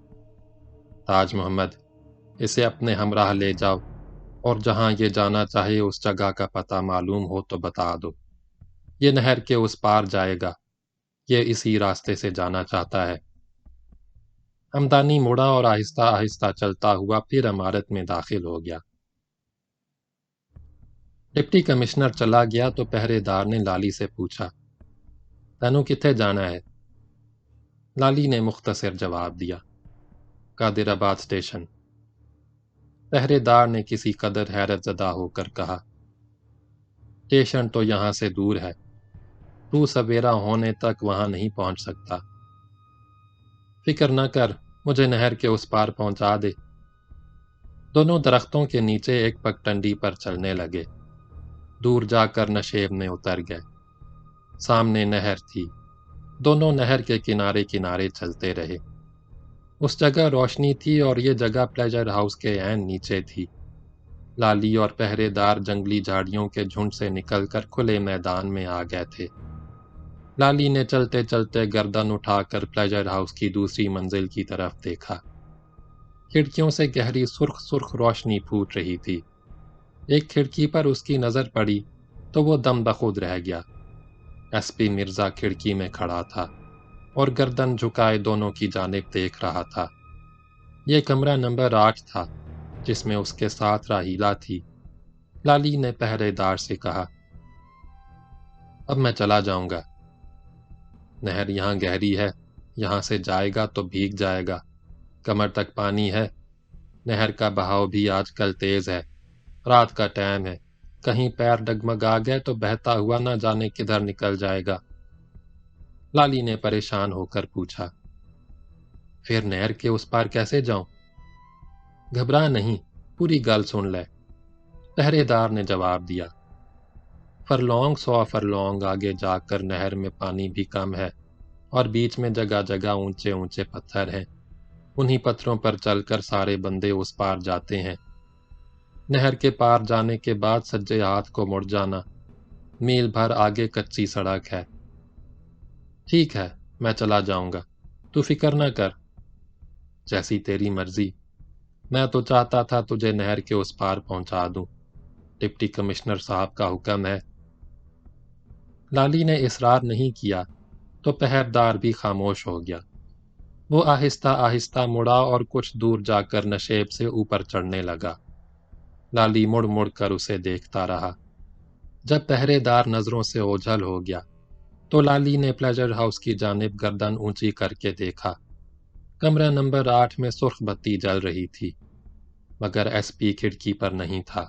تاج محمد، اسے اپنے ہمراہ لے جاؤ اور جہاں یہ جانا چاہے اس جگہ کا پتہ معلوم ہو تو بتا دو۔ یہ نہر کے اس پار جائے گا، یہ اسی راستے سے جانا چاہتا ہے۔ ہمدانی مڑا اور آہستہ آہستہ چلتا ہوا پھر عمارت میں داخل ہو گیا۔ ڈپٹی کمشنر چلا گیا تو پہرے دار نے لالی سے پوچھا، تینوں کتنے جانا ہے؟ لالی نے مختصر جواب دیا، قادر آباد اسٹیشن۔ پہرے دار نے کسی قدر حیرت زدہ ہو کر کہا، اسٹیشن تو یہاں سے دور ہے، تو سویرا ہونے تک وہاں نہیں پہنچ سکتا۔ فکر نہ کر، مجھے نہر کے اس پار پہنچا دے۔ دونوں درختوں کے نیچے ایک پگڈنڈی پر چلنے لگے۔ دور جا کر نشیب میں اتر گئے۔ سامنے نہر تھی۔ دونوں نہر کے کنارے کنارے چلتے رہے۔ اس جگہ روشنی تھی اور یہ جگہ پلیجر ہاؤس کے عین نیچے تھی۔ لالی اور پہرے دار جنگلی جھاڑیوں کے جھنڈ سے نکل کر کھلے میدان میں آ گئے تھے۔ لالی نے چلتے چلتے گردن اٹھا کر پلیجر ہاؤس کی دوسری منزل کی طرف دیکھا۔ کھڑکیوں سے گہری سرخ سرخ روشنی پھوٹ رہی تھی۔ ایک کھڑکی پر اس کی نظر پڑی تو وہ دم بخود رہ گیا۔ ایس پی مرزا کھڑکی میں کھڑا تھا اور گردن جھکائے دونوں کی جانب دیکھ رہا تھا۔ یہ کمرہ نمبر 8 تھا جس میں اس کے ساتھ راہیلہ تھی۔ لالی نے پہرے دار سے کہا، اب میں چلا جاؤں گا۔ نہر یہاں گہری ہے، یہاں سے جائے گا تو بھیگ جائے گا، کمر تک پانی ہے۔ نہر کا بہاؤ بھی آج کل تیز ہے، رات کا ٹائم ہے، کہیں پیر ڈگمگا گئے تو بہتا ہوا نہ جانے کدھر نکل جائے گا۔ لالی نے پریشان ہو کر پوچھا، پھر نہر کے اس پار کیسے جاؤں؟ گھبرا نہیں، پوری گل سن لے، پہرے دار نے جواب دیا۔ فرلونگ 100 فرلونگ آگے جا کر نہر میں پانی بھی کم ہے اور بیچ میں جگہ جگہ اونچے اونچے پتھر ہیں۔ انہی پتھروں پر چل کر سارے بندے اس پار جاتے ہیں۔ نہر کے پار جانے کے بعد سجے ہاتھ کو مڑ جانا، میل بھر آگے کچی سڑک ہے۔ ٹھیک ہے، میں چلا جاؤں گا، تو فکر نہ کر۔ جیسی تیری مرضی، میں تو چاہتا تھا تجھے نہر کے اس پار پہنچا دوں، ڈپٹی کمشنر صاحب کا حکم ہے۔ لالی نے اصرار نہیں کیا تو پہردار بھی خاموش ہو گیا۔ وہ آہستہ آہستہ مڑا اور کچھ دور جا کر نشیب سے اوپر چڑھنے لگا۔ لالی مڑ مڑ کر اسے دیکھتا رہا۔ جب پہرے دار نظروں سے اوجھل ہو گیا تو لالی نے پلیجر ہاؤس کی جانب گردن اونچی کر کے دیکھا۔ کمرہ نمبر 8 میں سرخ بتی جل رہی تھی، مگر ایس پی کھڑکی پر نہیں تھا۔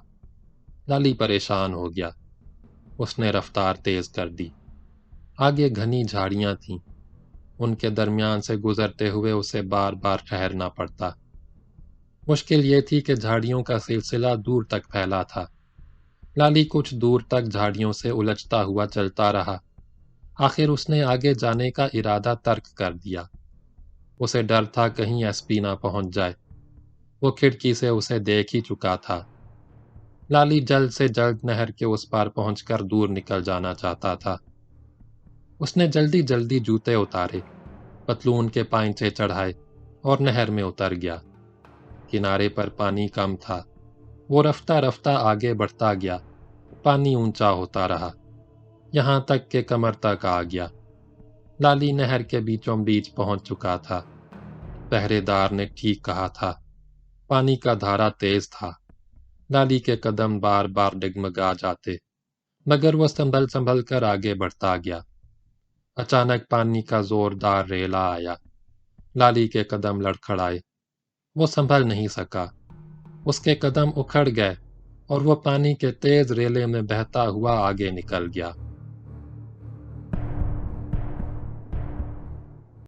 لالی پریشان ہو گیا۔ اس نے رفتار تیز کر دی۔ آگے گھنی جھاڑیاں تھیں، ان کے درمیان سے گزرتے ہوئے اسے بار بار ٹھہرنا پڑتا۔ مشکل یہ تھی کہ جھاڑیوں کا سلسلہ دور تک پھیلا تھا۔ لالی کچھ دور تک جھاڑیوں سے الجھتا ہوا چلتا رہا۔ آخر اس نے آگے جانے کا ارادہ ترک کر دیا۔ اسے ڈر تھا کہیں ایس پی نہ پہنچ جائے۔ وہ کھڑکی سے اسے دیکھ ہی چکا تھا۔ لالی جلد سے جلد نہر کے اس پار پہنچ کر دور نکل جانا چاہتا تھا۔ اس نے جلدی جلدی جوتے اتارے، پتلون کے پائنچے چڑھائے اور نہر میں اتر گیا۔ کنارے پر پانی کم تھا۔ وہ رفتہ رفتہ آگے بڑھتا گیا۔ پانی اونچا ہوتا رہا، یہاں تک کہ کمر تک آ گیا۔ لالی نہر کے بیچوں بیچ پہنچ چکا تھا۔ پہرے دار نے ٹھیک کہا تھا، پانی کا دھارا تیز تھا۔ لالی کے قدم بار بار ڈگمگا جاتے، مگر وہ سنبھل سنبھل کر آگے بڑھتا گیا۔ اچانک پانی کا زوردار ریلا آیا۔ لالی کے قدم لڑکھڑائے۔ وہ سنبھل نہیں سکا۔ اس کے قدم اکھڑ گئے اور وہ پانی کے تیز ریلے میں بہتا ہوا آگے نکل گیا۔